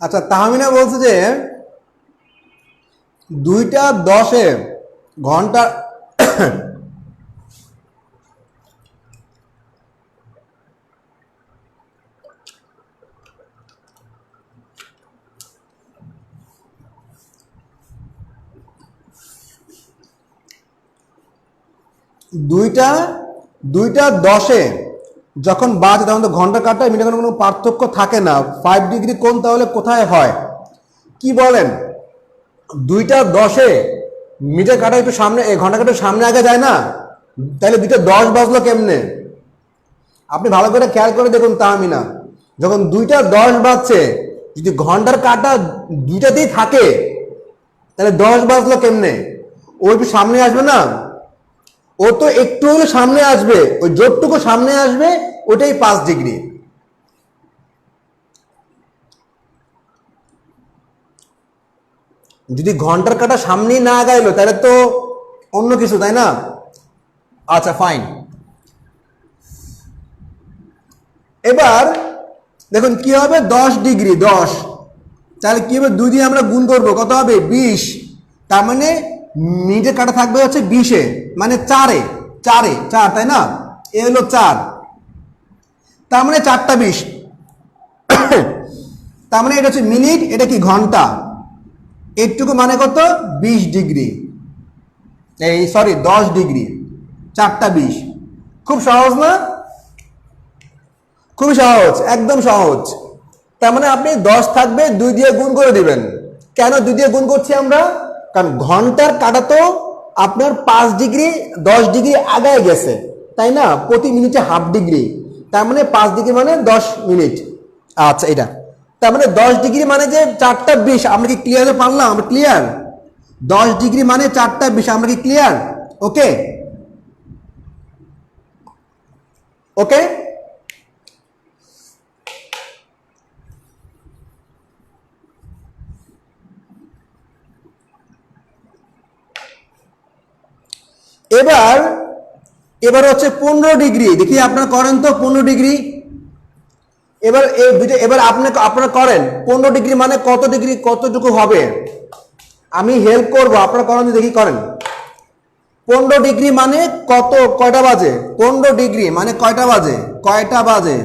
আচ্ছা, তাহমিনা বলছে যে 2:10 ঘন্টা দুইটা 10 যখন বাজে তখন তো ঘন্টা কাটা মিনিটের কোনো পার্থক্য থাকে না। 5 ডিগ্রি কোণ তাহলে কোথায় হয় কি বলেন? 2:10 মিটার কাটা একটু সামনে, ঘন্টা কাটা সামনে আগে যায় না, তাহলে 2:10 বাজলো কেমনে? আপনি ভালো করে খেয়াল করে দেখুন তাহমিনা, যখন 2:10 বাজছে যদি ঘন্টার কাটা দুইটাতেই থাকে তাহলে 10 বাজলো কেমনে? ও একটু সামনে আসবে না, ও তো একটু হলে সামনে আসবে, ওই যতটুকু সামনে আসবে ওটাই 5 ডিগ্রি। যদি ঘন্টার কাটা সামনেই না আগাইলো তাহলে তো অন্য কিছু, তাই না? আচ্ছা ফাইন। এবার দেখুন কি হবে, 10 ডিগ্রি 10, তাহলে কি হবে 2 দিয়ে আমরা গুণ করবো, কত হবে 20, তার মানে মিনিটের কাটা থাকবে হচ্ছে 20-এ, মানে 4-এ 4, তাই না? এ হলো 4, তার মানে 4টা 20, তার মানে এটা হচ্ছে মিনিট, এটা কি ঘন্টা, এটুকু মানে কত 20 ডিগ্রি, এই সরি 10 ডিগ্রি, 4টা 20। খুব সহজ না? খুবই সহজ, একদম সহজ। তার মানে আপনি 10 থাকবে 2 দিয়ে গুণ করে দিবেন। কেন 2 দিয়ে গুণ করছি আমরা? কারণ ঘন্টার কাটা তো আপনার 5 ডিগ্রি 10 ডিগ্রি আগায় গেছে, তাই না? প্রতি মিনিটে হাফ ডিগ্রি, তার মানে 5 ডিগ্রি মানে 10 মিনিট। আচ্ছা এটা তার মানে 10 ডিগ্রি মানে যে 4টা 20, আমরা কি ক্লিয়ার পারলাম? আমরা ক্লিয়ার? 10 ডিগ্রি মানে 4টা 20, আমরা কি ক্লিয়ার? ওকে ওকে। এবার হচ্ছে 15 ডিগ্রি, দেখি আপনারা করেন তো 15 ডিগ্রি। এবার এই দুটো এবার আপনারা করেন 15 ডিগ্রি মানে কত ডিগ্রি, কতটুকু হবে? আমি হেল্প করব, আপনারা করেন, দেখি করেন। 15 ডিগ্রি মানে কত, কয়টা বাজে? 15 ডিগ্রি মানে কয়টা বাজে, কয়টা বাজে?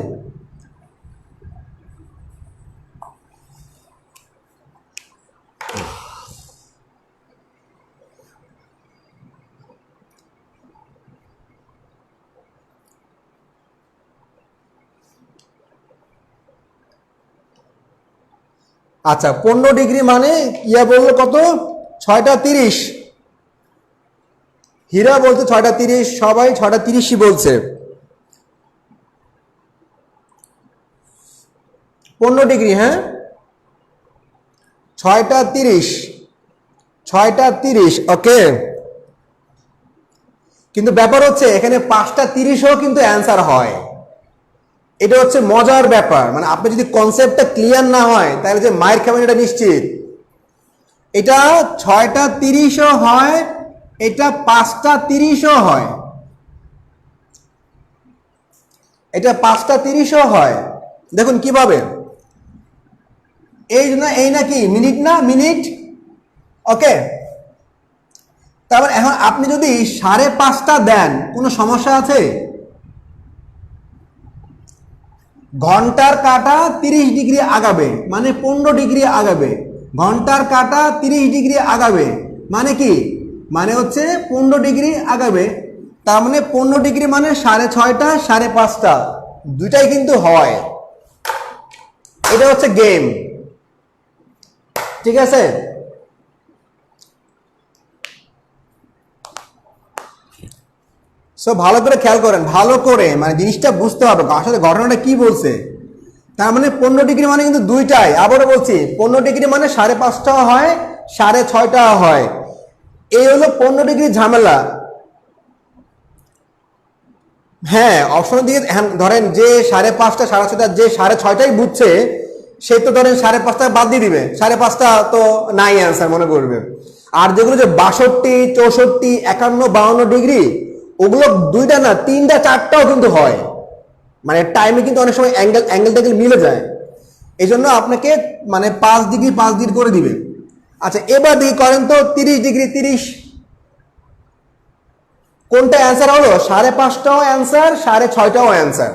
আচ্ছা 15 ডিগ্রি মানে ইয়া বললো কত 6:30। হীরা বলছে 6:30, সবাই 6:30ই বলছে। 15 ডিগ্রি, হ্যাঁ 6:30, 6:30, ওকে। কিন্তু ব্যাপার হচ্ছে এখানে 5:30ও কিন্তু অ্যান্সার হয়। এটা হচ্ছে মজার ব্যাপার, মানে আপনি যদি কনসেপ্টটা ক্লিয়ার না হয় তাহলে যে মায়ের খাবেন এটা নিশ্চিত। এটা 6:30ও হয়, এটা 5:30ও হয়, এটা 5:30ও হয়। দেখুন কিভাবে, এই না এই নাকি মিনিট, না মিনিট, ওকে। তারপর এখন আপনি যদি 5:30 দেন কোনো সমস্যা আছে? ঘন্টার কাঁটা 30 ডিগ্রি আগাবে মানে 15 ডিগ্রি আগাবে, ঘন্টার কাঁটা 30 ডিগ্রি আগাবে মানে কি, মানে হচ্ছে 15 ডিগ্রি আগাবে। তার মানে 15 ডিগ্রি মানে 6:30, 5:30 দুইটাই কিন্তু হয়। এটা হচ্ছে গেম, ঠিক আছে। সো ভালো করে খেয়াল করেন, ভালো করে মানে জিনিসটা বুঝতে হবে আসলে ঘটনাটা কি বলছে। তার মানে 15 ডিগ্রি মানে কিন্তু দুইটাই, আবারও বলছি 15 ডিগ্রি মানে 5:30টাও হয়, 6:30টাও হয়। এই হলো 15 ডিগ্রি ঝামেলা। হ্যাঁ অপশনের দিকে ধরেন যে 5:30, 6:30, যে 6:30টাই বুঝছে সে তো ধরেন 5:30 বাদ দিয়ে দিবে, 5:30 তো নাই অ্যান্সার মনে করবে। আর যেগুলো যে 62, 64, 51, 52 ডিগ্রি, ওগুলো দুইটা না 3টা 4টাও কিন্তু হয়, মানে টাইমে কিন্তু অনেক সময় অ্যাঙ্গেল মিলে যায়। এই জন্য আপনাকে মানে 5 ডিগ্রি 5 ডিগ্রি করে দিবে। আচ্ছা এবার দিকে করেন তো 30 ডিগ্রি 30, কোনটা অ্যান্সার হলো? 5:30টাও অ্যান্সার, 6:30টাও অ্যান্সার।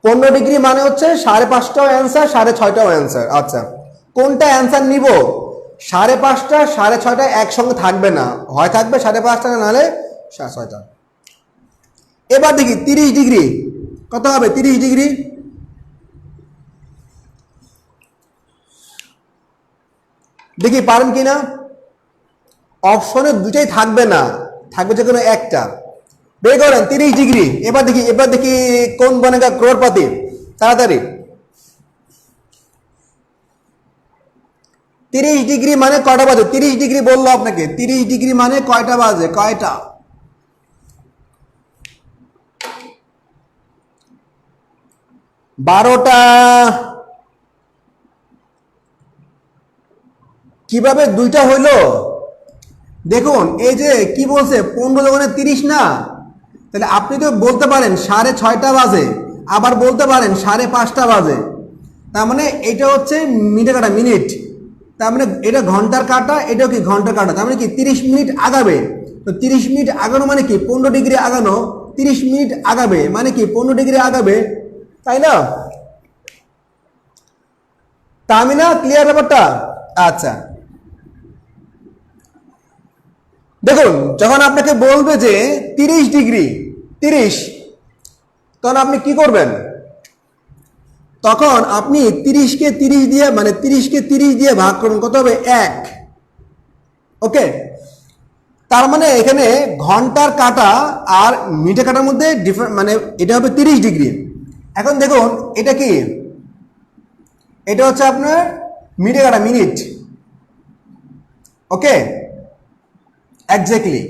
15 ডিগ্রি মানে হচ্ছে 5:30টাও অ্যান্সার, 6:30টাও অ্যান্সার। আচ্ছা কোনটা অ্যান্সার নিব? 5:30, 6:30 একসঙ্গে থাকবে না, হয় থাকবে 5:30 নাহলে 6:30। এবার দেখি 30 ডিগ্রি কত হবে? 30 ডিগ্রি দেখি পারেন কিনা। অপশনে দুটাই থাকবে না, থাকবে যে কোনো একটা। বের করেন 30 ডিগ্রি। এবার দেখি কোন বনেগা ক্রোড়পতি, তাড়াতাড়ি। 30 ডিগ্রি মানে কয়টা বাজে? 30 ডিগ্রি বললো আপনাকে, 30 ডিগ্রি মানে কয়টা বাজে? কয়টা? 12টা। কিভাবে দুইটা হইলো? দেখুন এই যে কি বলছে 15 দোকানে 30 না, তাহলে আপনি তো বলতে পারেন 6:30 বাজে, আবার বলতে পারেন 5:30 বাজে। তার মানে এটা হচ্ছে মিনিটের কাটা, মিনিট। তার মানে এটা ঘন্টার কাটা, এটাও কি ঘন্টার কাটা, তার মানে কি 30 মিনিট আগাবে। তো 30 মিনিট আগানো মানে কি 15 ডিগ্রি আগানো, 30 মিনিট আগাবে মানে কি 15 ডিগ্রি আগাবে, তাই না? তামিনা ক্লিয়ার ব্যাপারটা? আচ্ছা দেখুন যখন আপনাকে বলবে যে 30 ডিগ্রি 30, তখন আপনি কি করবেন? তখন আপনি 30কে 30 দিয়ে মানে 30কে 30 দিয়ে ভাগ করবেন, কত হবে? 1, ওকে। তার মানে এখানে ঘন্টার কাটা আর মিনিটের কাটার মধ্যে ডিফারেন্ট, মানে এটা হবে 30 ডিগ্রি। এখন দেখুন এটা কি, এটা হচ্ছে আপনার মিনিটের কাটা, মিনিট, ওকে এক্স্যাক্টলি।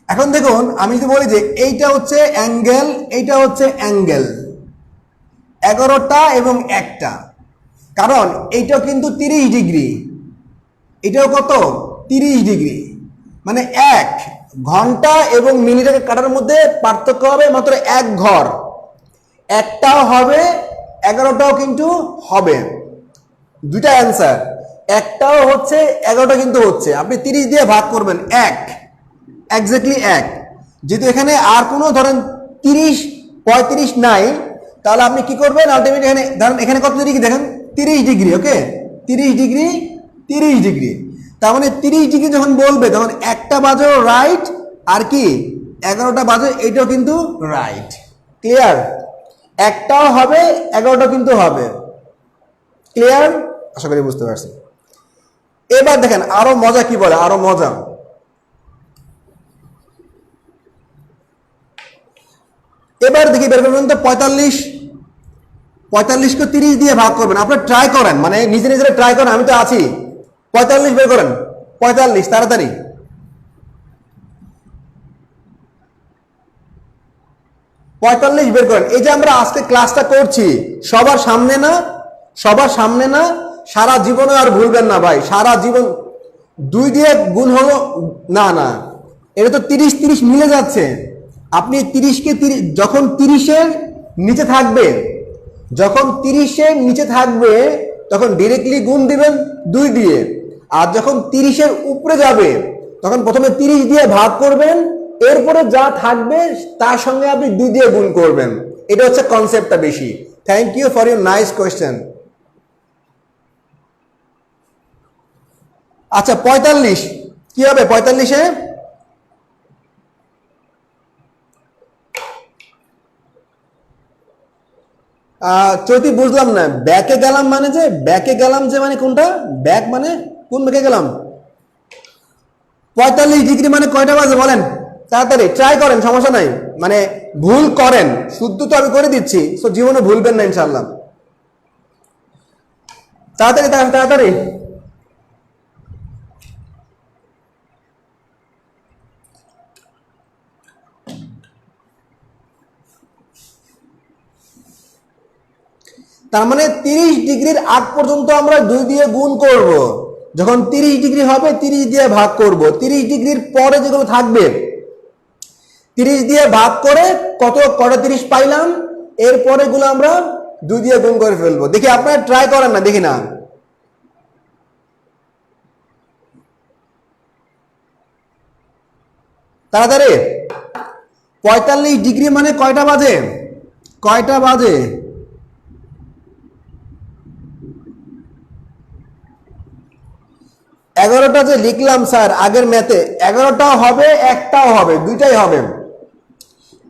এখন দেখুন আমি যদি বলি যে এইটা হচ্ছে অ্যাঙ্গেল, এইটা হচ্ছে অ্যাঙ্গেল, 11টা এবং 1টা, কারণ এইটাও কিন্তু 30 ডিগ্রি, এটাও কত? 30 ডিগ্রি। মানে 1 ঘন্টা এবং মিনিটের কাটার মধ্যে পার্থক্য হবে মাত্র 1 ঘর। একটাও হবে, 11টাও কিন্তু হবে, দুইটা অ্যান্সার। একটাও হচ্ছে, 11টা কিন্তু হচ্ছে। আপনি 30 দিয়ে ভাগ করবেন 1, এক্স্যাক্টলি 1। যেহেতু এখানে আর কোনো ধরেন 30, 35 নাই, তাহলে আপনি কি করবেন আলটিমেটলি এখানে ধরেন এখানে কত ডিগ্রি দেখেন? 30 ডিগ্রি, ওকে 30 ডিগ্রি 30 ডিগ্রি। তার মানে 30 ডিগ্রি যখন বলবে তখন একটা বাজে রাইট, আর কি 11টা বাজে এইটাও কিন্তু রাইট। ক্লিয়ার? একটাও হবে, 11টা কিন্তু হবে। ক্লিয়ার? আশা করি বুঝতে পারছি। এবার দেখেন আরো মজা কি বলে, আরো মজা। এবার দেখি বের করবেন তো 45কে 30 দিয়ে ভাগ করবেন। আপনারা ট্রাই করেন, মানে নিজে নিজে ট্রাই করেন, আমি তো আছি। 45 বের করেন, 45 তাড়াতাড়ি। 45 বের করেন। এই যে আমরা আজকে ক্লাসটা করছি সবার সামনে না, সবার সামনে না, সারা জীবনে আর ভুলবেন না ভাই, সারা জীবন। 2 দিয়ে গুণ হলো না, না এটা তো 30 মিলে যাচ্ছে। আপনি 30কে 30 যখন 30-এর নিচে থাকবে, যখন 30-এর নিচে থাকবে তখন ডিরেক্টলি গুণ দিবেন 2 দিয়ে। আর যখন 30-এর উপরে যাবে তখন প্রথমে 30 দিয়ে ভাগ করবেন, এরপরে যা থাকবে তার সঙ্গে আপনি 2 দিয়ে গুণ করবেন। এটা হচ্ছে কনসেপ্টটা বেশি। Thank you for your nice question. আচ্ছা 45 কি হবে? 45-এ চৈতি বুঝলাম না, ব্যাকে গেলাম মানে যে, ব্যাকে গেলাম যে মানে কোনটা? ব্যাক মানে কোন ব্যাকে গেলাম? 45 ডিগ্রি মানে কয়টা বাজে বলেন? তাড়াতাড়ি ট্রাই করেন, সমস্যা নাই, মানে ভুল করেন, শুদ্ধ তো আমি করে দিচ্ছি, সো জীবনে ভুলবেন না ইনশাআল্লাহ। তাড়াতাড়ি তাড়াতাড়ি। তার মানে 30 ডিগ্রির আগ পর্যন্ত আমরা 2 দিয়ে গুণ করব। যখন 30 ডিগ্রি হবে 30 দিয়ে ভাগ করব। 30 ডিগ্রির পরে যেগুলো থাকবে 30 দিয়ে ভাগ করে কটা 30 পাইলাম, এরপরে গুলো আমরা 2 দিয়ে গুণ করে ফেলবো। দেখি আপনারা ট্রাই করেন না, দেখি না। তাড়াতাড়ি। 45 ডিগ্রি মানে কয়টা বাজে? কয়টা বাজে? 11টা যে লিখলাম স্যার আগের ম্যাথে, 11টাও হবে, একটাও হবে, দুইটাই হবে।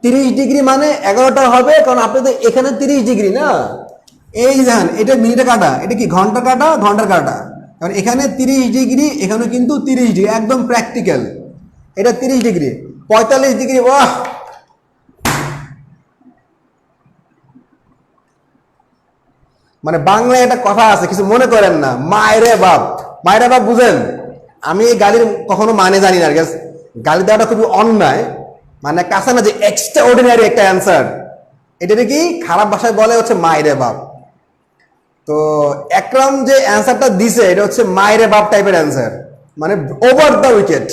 30 ডিগ্রি মানে 11টা হবে, কারণ আপনাদের এখানে 30 ডিগ্রি না, এই দেখেন এটা মিনিটে কাটা, এটা কি ঘন্টা কাটা, ঘন্টার কাটা। কারণ এখানে 30 ডিগ্রি, এখানে কিন্তু 30 ডিগ্রি, একদম প্র্যাকটিক্যাল। এটা 30 ডিগ্রি। 45 ডিগ্রি, বাহ! মানে বাংলায় একটা কথা আছে, কিছু মনে করেন না, মায়েরে বাপ। মায়েরে বাপ বুঝেন? আমি এই গালির কখনো মানে জানি না, গালি দেওয়াটা খুবই অন্যায়, মানে কাছে না যে এক্সট্রা অর্ডিনারি একটা অ্যান্সার। এটা কি খারাপ ভাষায় বলে হচ্ছে মায়েরে বাপ। তো একরাম যে অ্যান্সারটা দিছে এটা হচ্ছে মায়েরে বাপ টাইপের অ্যান্সার, মানে ওভার দ্য উইকেট।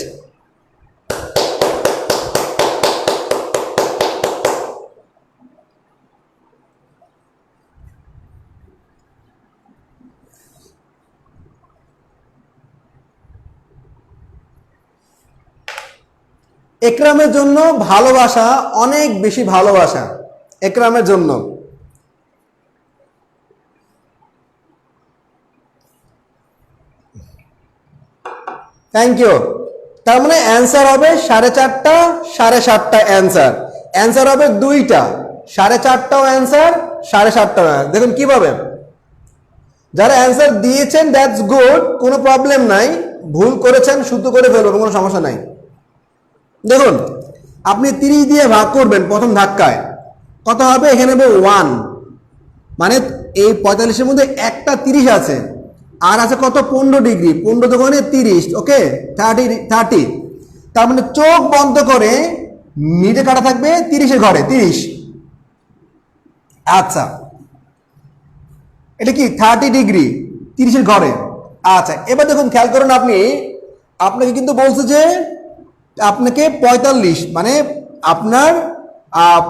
একরামের জন্য ভালোবাসা, অনেক বেশি ভালোবাসা একরামের জন্য। Thank you. তার মানে অ্যান্সার হবে 4.5টা, 7.5টা অ্যান্সার। অ্যান্সার হবে 2টা, 4.5টাও অ্যান্সার, 7.5টাও। দেখুন কিভাবে যারা অ্যান্সার দিয়েছেন দ্যাটস গুড, কোনো প্রবলেম নাই। ভুল করেছেন শুদ্ধ করে ফেলবেন, কোনো সমস্যা নাই। দেখুন আপনি 30 দিয়ে ভাগ করবেন প্রথম ধাক্কায়, কত হবে? এখানে হবে 1, মানে এই 45-এর মধ্যে একটা 30 আছে, আর আছে কত? 15 ডিগ্রি। 15 দোকানে 30, ওকে 30। তার মানে চোখ বন্ধ করে মিনিটে কাটা থাকবে 30-এর ঘরে 30। আচ্ছা এটা কি 30 ডিগ্রি 30-এর ঘরে। আচ্ছা এবার দেখুন খেয়াল করুন, আপনাকে কিন্তু বলছে যে আপনাকে 45, মানে আপনার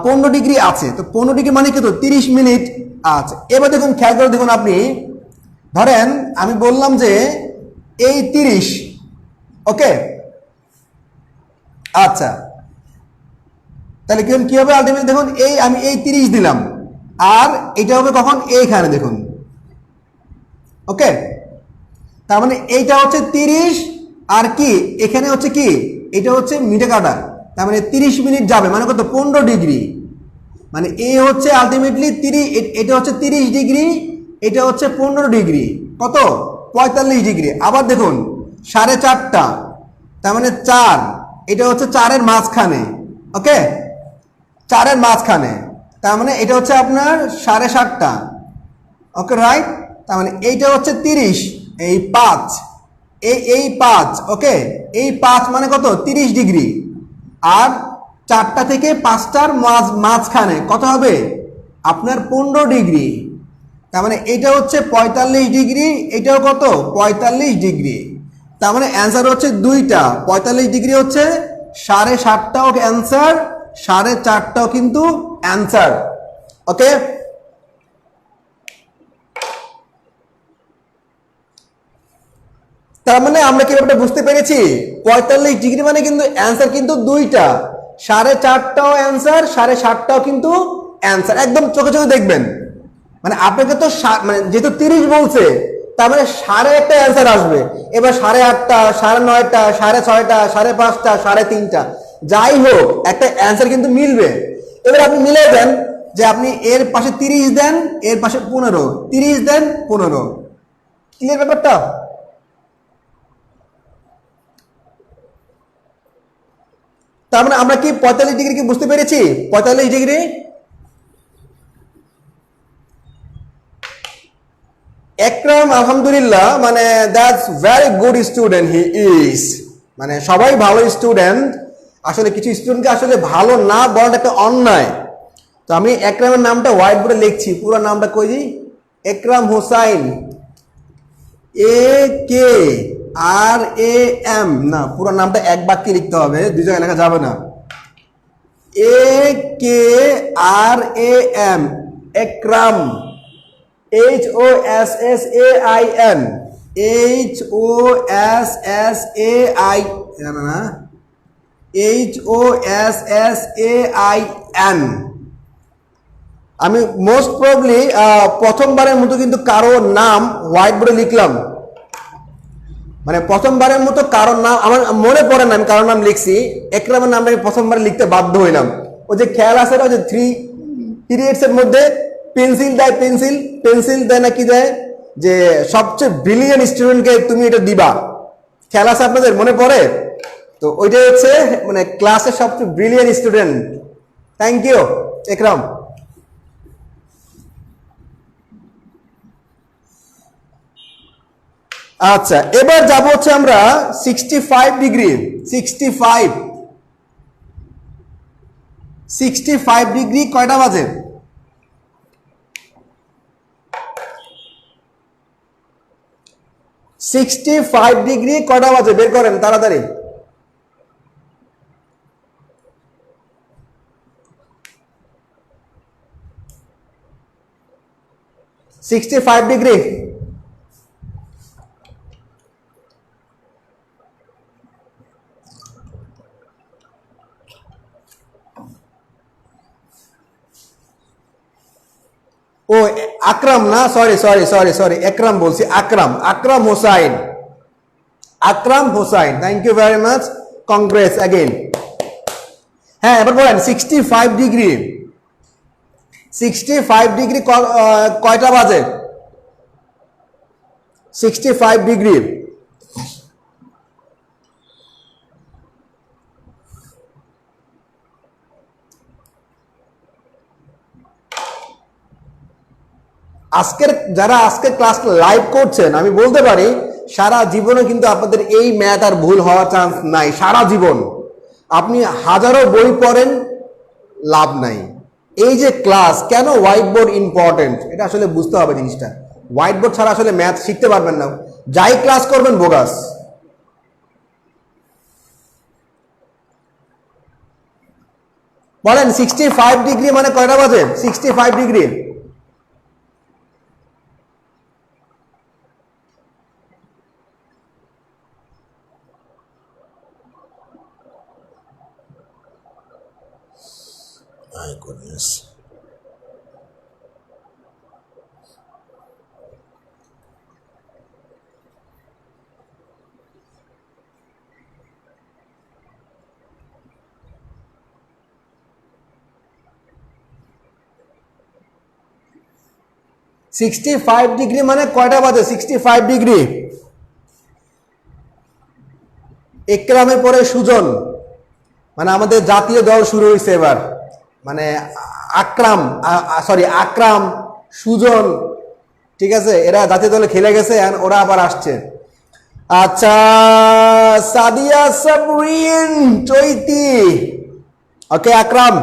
15 ডিগ্রি আছে, তো 15 ডিগ্রি মানে কি? তো 30 মিনিট। আচ্ছা এবার দেখুন খেয়াল করে দেখুন, আপনি ধরেন আমি বললাম যে এই 30, ওকে। আচ্ছা তাহলে কি হবে আলটিমেটলি? দেখুন আমি এই 30 দিলাম, আর এটা হবে কখন? এইখানে দেখুন, ওকে। তার মানে এইটা হচ্ছে 30, আর কি এখানে হচ্ছে কি, এটা হচ্ছে মিনিটে কাটা। তার মানে 30 মিনিট যাবে, মানে কত? 15 ডিগ্রি। মানে এই হচ্ছে আলটিমেটলি 30, এটা হচ্ছে 30 ডিগ্রি, এটা হচ্ছে 15 ডিগ্রি। কত 45 ডিগ্রি। আবার দেখুন 4.5টা, তার মানে 4, এটা হচ্ছে 4-এর মাঝখানে। ওকে, 4-এর মাঝখানে, তার মানে এটা হচ্ছে আপনার 7.5টা। ওকে রাইট, তার মানে এইটা হচ্ছে 30, এই 5, এই 5। ওকে, এই 5 মানে কত 30 ডিগ্রি। আর 4টা থেকে 5টার মাঝখানে কত হবে আপনার 15 ডিগ্রি। তার মানে এটা হচ্ছে 45 ডিগ্রি, এটাও কত 45 ডিগ্রি। তার মানে অ্যান্সার হচ্ছে দুইটা, 45 ডিগ্রি হচ্ছে 7.5টাও অ্যান্সার, 4.5টাও কিন্তু অ্যান্সার। ওকে, তার মানে আমরা কি ব্যাপারটা বুঝতে পেরেছি? 45 ডিগ্রি মানে কিন্তু অ্যান্সার কিন্তু দুইটা, 4.5টাও অ্যান্সার, 7.5টাও কিন্তু অ্যান্সার। একদম চোখে চোখে দেখবেন, মানে আপনাকে তো মানে যেহেতু 30 বলছে, তার মানে 1/2 অ্যান্সার আসবে। এবার 8.5টা, 9.5টা, 6.5টা, 5.5টা, 3.5টা, যাই হোক একটা অ্যান্সার কিন্তু মিলবে। এবার আপনি মিলে দেন যে আপনি এর পাশে 30 দেন, এর পাশে 15, 30 দেন 15। ক্লিয়ার ব্যাপারটা? তার মানে আমরা কি 45 ডিগ্রি কি বুঝতে পেরেছি? 45 ডিগ্রি। একরাম আলহামদুলিল্লাহ, মানে that's very good student he is, মানে সবাই ভালো স্টুডেন্ট। আসলে কিছু স্টুডেন্টকে আসলে ভালো না বলাটা একটা অন্যায়। তো আমি একরামের নামটা হোয়াইট বোর্ডে লিখছি, পুরো নামটা কই দিই, একরাম হোসাইন, AKRAM, না পুরো নামটা এক বাক্যে লিখতে হবে, দুই জায়গায় লেখা যাবে না। AKRAM, একরাম, HOSSAIN, HOSSAI, না HOSSAIN। আমি মোস্ট প্রবলি প্রথমবারের মতো কিন্তু কারো নাম হোয়াইট বোর্ডে লিখলাম, মানে প্রথমবারের মতো কারোর নাম আমার মনে পড়ে না, আমি কারোর নাম লিখছি। একরামের নামটা আমি প্রথমবার লিখতে বাধ্য হইলাম। ওই যে খেয়াল আছে না, যে 3 পিরিয়ডস এর মধ্যে পেন্সিল দেয়, পেন্সিল দেয় না কি দেয়, যে সবচেয়ে ব্রিলিয়েন্ট স্টুডেন্টকে তুমি এটা দিবা, খেয়াল আছে আপনাদের মনে পড়ে? তো ওইটাই হচ্ছে মানে ক্লাসের সবচেয়ে ব্রিলিয়েন্ট স্টুডেন্ট। থ্যাংক ইউ একরাম। আচ্ছা, এবার যাব হচ্ছে আমরা 65 ডিগ্রি। 65 ডিগ্রি কয়টা বাজে? 65 ডিগ্রি কয়টা বাজে বের করেন তাড়াতাড়ি। 65 ডিগ্রি। ও আকরাম না, সরি একরাম বলছি, Akram Hossain, thank you very much, congrats again. হ্যাঁ এবার বলেন 65 ডিগ্রি, 65 ডিগ্রি কয়টা বাজে? 65 ডিগ্রি। আজকের যারা আজকে ক্লাস লাইভ করছেন, আমি বলতে পারি সারা জীবনে কিন্তু আপনাদের এই ম্যাথ আর ভুল হওয়ার চান্স নাই। সারা জীবন আপনি হাজারো বই পড়েন, লাভ নাই। এই যে ক্লাস, কেন হোয়াইট বোর্ড ইম্পর্টেন্ট এটা আসলে বুঝতে হবে জিনিসটা। হোয়াইট বোর্ড ছাড়া আসলে ম্যাথ শিখতে পারবেন না, যাই ক্লাস করবেন বোগাস। বলেন 65 ডিগ্রি মানে কয়টা বাজে? 65 ডিগ্রি। My goodness. 65 ডিগ্রি মানে কয়টা বাজে? 65 ডিগ্রি। একরামের পরে সুজন, মানে আমাদের জাতীয় দল শুরু হয়েছে এবার, মানে আকরাম, সুজন, ঠিক আছে, এরা জাতীয় দলে খেলে গেছে, ওরা আবার আসছে। আচ্ছা, সাদিয়া, সাবরিন, চৈতি, ওকে, আকরাম,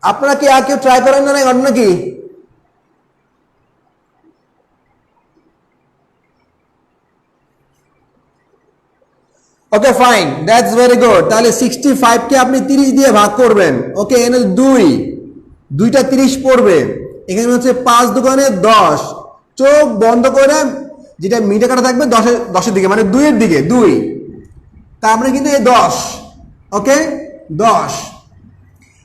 আপনারা কি আর কেউ ট্রাই করেন না নাকি? Okay fine, that's very good. তাহলে 65 কে আপনি 30 দিয়ে ভাগ করবেন। ওকে, এখানে দুইটা 30 পড়বে, এখানে হচ্ছে 5 দোকানে 10, চোখ বন্ধ করে যেটা মিটে কাটা থাকবে 10-এর দিকে, মানে 2-এর দিকে, 2, তারপরে কিন্তু এই 10। ওকে, 10।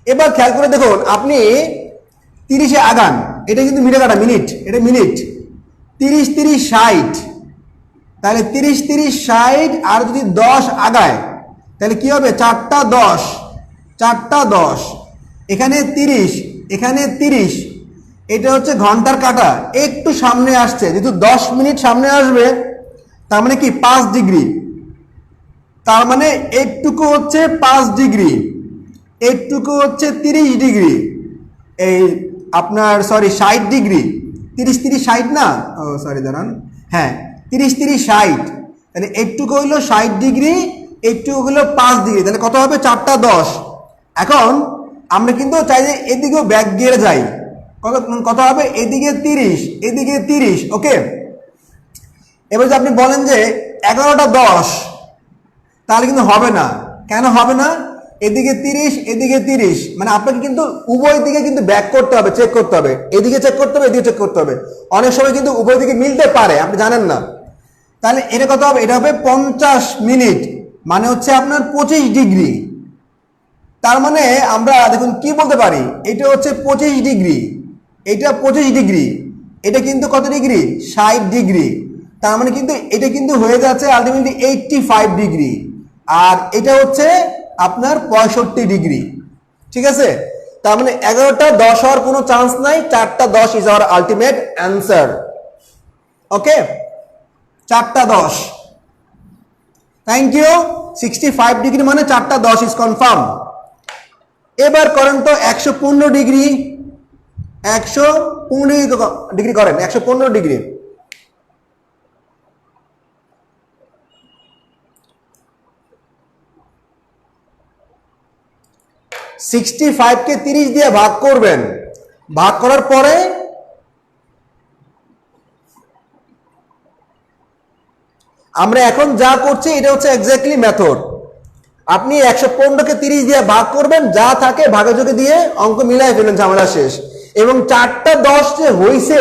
এবার খেয়াল করে দেখুন, আপনি 30-এ আগান, এটা কিন্তু মিটে কাটা মিনিট, এটা মিনিট। 30-30 60, তাহলে 30-30 60, আর যদি 10 আগায় তাহলে কি হবে? 4টা 10, 4টা 10, এখানে 30, এখানে 30, এটা হচ্ছে ঘন্টার কাটা, একটু সামনে আসছে, যেহেতু 10 মিনিট সামনে আসবে, তার মানে কি 5 ডিগ্রি, তার মানে একটুকু হচ্ছে 5 ডিগ্রি, একটুকু হচ্ছে 30 ডিগ্রি, এই আপনার 60 ডিগ্রি, 30-30 60 না, ও সরি দাঁড়ান, হ্যাঁ 30-30 60, তাহলে একটুকু হইলো 60 ডিগ্রি, একটুকু হলো 5 ডিগ্রি, তাহলে কত হবে? 4টা 10। এখন আমরা কিন্তু চাই যে এদিকেও ব্যাক গিয়ে যাই, কত হবে? এদিকে 30, এদিকে 30। ওকে, এবার যদি আপনি বলেন যে 11টা 10, তাহলে কিন্তু হবে না। কেন হবে না? এদিকে 30, এদিকে 30, মানে আপনাকে কিন্তু উভয় দিকে কিন্তু ব্যাক করতে হবে, চেক করতে হবে, এদিকে চেক করতে হবে, এদিকে চেক করতে হবে। অনেক সময় কিন্তু উভয় দিকে মিলতে পারে, আপনি জানেন না। তাহলে এটা কত হবে? এটা হবে 50 মিনিট, মানে হচ্ছে আপনার 25 ডিগ্রি। তার মানে আমরা দেখুন কি বলতে পারি, এটা হচ্ছে 25 ডিগ্রি, এটা 25 ডিগ্রি, এটা কিন্তু কত ডিগ্রি? 60 ডিগ্রি। তার মানে কিন্তু এটা কিন্তু হয়ে যাচ্ছে আলটিমেটলি 85 ডিগ্রি, আর এটা হচ্ছে আপনার 65 ডিগ্রি। ঠিক আছে, তার মানে 11টা 10 হওয়ার কোনো চান্স নাই, 4টা 10 ইজ আওয়ার আলটিমেট অ্যান্সার। ওকে, 4টা 10। Thank you. 65 ডিগ্রি মানে 4টা 10 ইজ কনফার্ম। এবার করেন তো 115 ডিগ্রি, 115 ডিগ্রি করেন, 115 ডিগ্রি। সিক্সটি 65-কে 30 দিয়ে ভাগ করবেন, ভাগ করার পরে আমরা এখন যা করছি এটা হচ্ছে এক্স্যাক্টলি মেথড। আপনি 115-কে 30 দিয়ে ভাগ করবেন, যা থাকে ভাগাযোগে দিয়ে অঙ্ক মিলাই ফেলেন, ঝামেলা শেষ। এবং 4টা 10 যে হয়েছে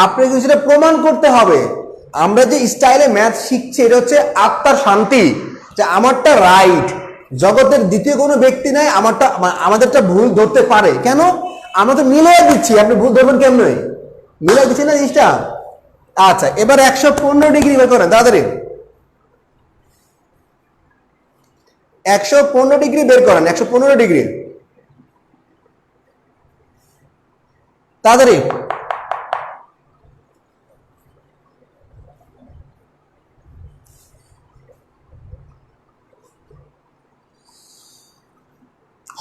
আপনাকে সেটা প্রমাণ করতে হবে। আমরা যে স্টাইলে ম্যাথ শিখছি এটা হচ্ছে আত্মার শান্তি, যে আমারটা রাইট, জগতের দ্বিতীয় কোনো ব্যক্তি নাই আমাদেরটা ভুল ধরতে পারে। কেন? আমরা তো মিলাই দিচ্ছি, আপনি ভুল ধরবেন কেমন? মিলাই দিচ্ছি না জিনিসটা। আচ্ছা, এবার 115 ডিগ্রি বের করেন তাড়াতাড়ি, 115 ডিগ্রি বের করেন, 115 ডিগ্রি তাড়াতাড়ি।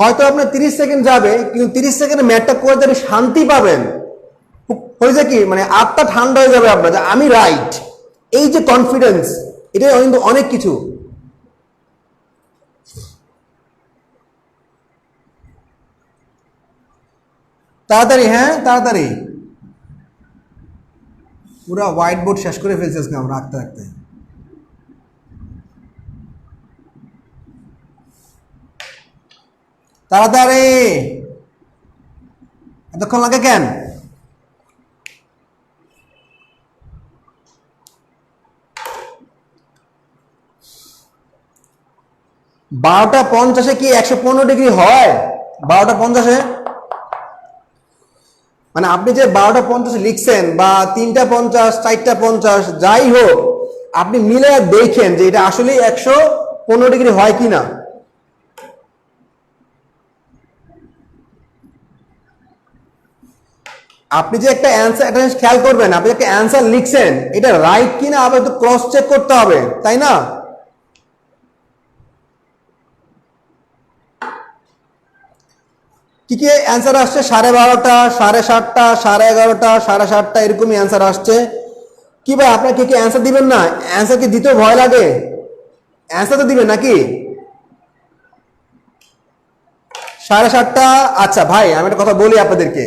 হয়তো আপনার 30 সেকেন্ড যাবে, কিন্তু 30 সেকেন্ডে ম্যাথটা করে আপনি শান্তি পাবেন। হয়েছে কি, মানে আত্মা ঠান্ডা হয়ে যাবে আপনার, যে আমি রাইট, এই যে কনফিডেন্স, এটা কিন্তু অনেক কিছু। তাড়াতাড়ি, হ্যাঁ তাড়াতাড়ি, পুরো হোয়াইট বোর্ড শেষ করে ফেলছে আমরা রাখতে রাখতে। তাড়াতাড়ি, এতক্ষণ লাগে কেন? বারোটা 50-এ কি 115 ডিগ্রি হয়? 12টা 50-এ মানে আপনি যে 12টা 50 লিখছেন, বা 3টা 50, 4টা 50, যাই হোক, আপনি মিলে দেখেন যে এটা আসলে 115 ডিগ্রি হয় কিনা। আপনি যে একটা অ্যান্সার, একটা জিনিস খেয়াল করবেন, আপনি একটা অ্যান্সার লিখছেন, এটা রাইট কিনা আবার একটু ক্রস চেক করতে হবে, তাই না? কি কি অ্যান্সার আসছে? 12:30, 7:30, 11:30, 7:30 এরকমই অ্যান্সার আসছে। কি ভাই আপনার কি অ্যান্সার দিবেন না? অ্যান্সার কি দিতে ভয় লাগে? অ্যান্সার তো দিবেন নাকি? 7:30। আচ্ছা ভাই আমি একটা কথা বলি আপনাদেরকে,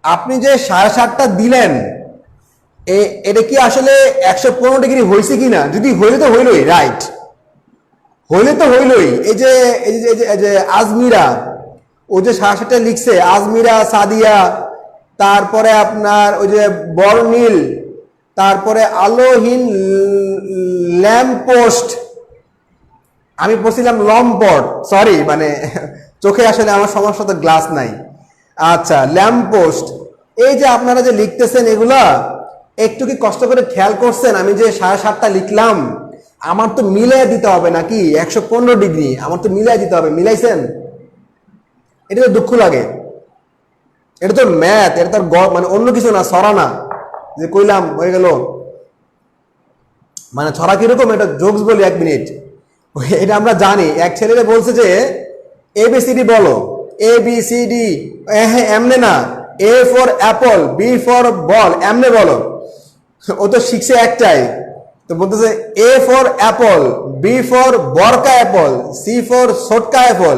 আপনি যে 7:30 দিলেন, এটা কি আসলে 115 ডিগ্রি হয়েছে কিনা? যদি হইলে তো হইলই, রাইট, হইলে তো হইলই। এই যে আজমিরা, ও যে 7:30 লিখছে, আজমিরা, সাদিয়া, তারপরে আপনার ওই যে বর্ণিল, তারপরে আলোহীন ল্যাম্পপোস্ট, আমি পড়ছিলাম লম্পট, সরি মানে চোখে আসলে আমার সমস্যা, তো গ্লাস নাই। আচ্ছা ল্যাম্পপোস্ট, এই যে আপনারা যে লিখতেছেন এগুলা একটু কি কষ্ট করে খেয়াল করছেন? আমি যে 7:30 লিখলাম, আমার তো মিলাই দিতে হবে নাকি? 115 ডিগ্রি আমার তো মিলাই দিতে হবে, মিলাইছেন? এটা তো দুঃখ লাগে, এটা তো ম্যাথ, এটা তো মানে অন্য কিছু না, ছড়া না যে কইলাম হয়ে গেল। মানে ছড়া কিরকম, এটা জোকস বলি 1 মিনিট। এটা আমরা জানি, এক ছেলেরে বলছে যে ABCD বলো, ABCD, হ্যাঁ এমনে না, A for apple, B for ball, এমনে বলো। ও তো শিখছে একটাই, তো বলতেছে A for apple, B for বরকা অ্যাপল, C ফর ছোটকা অ্যাপল,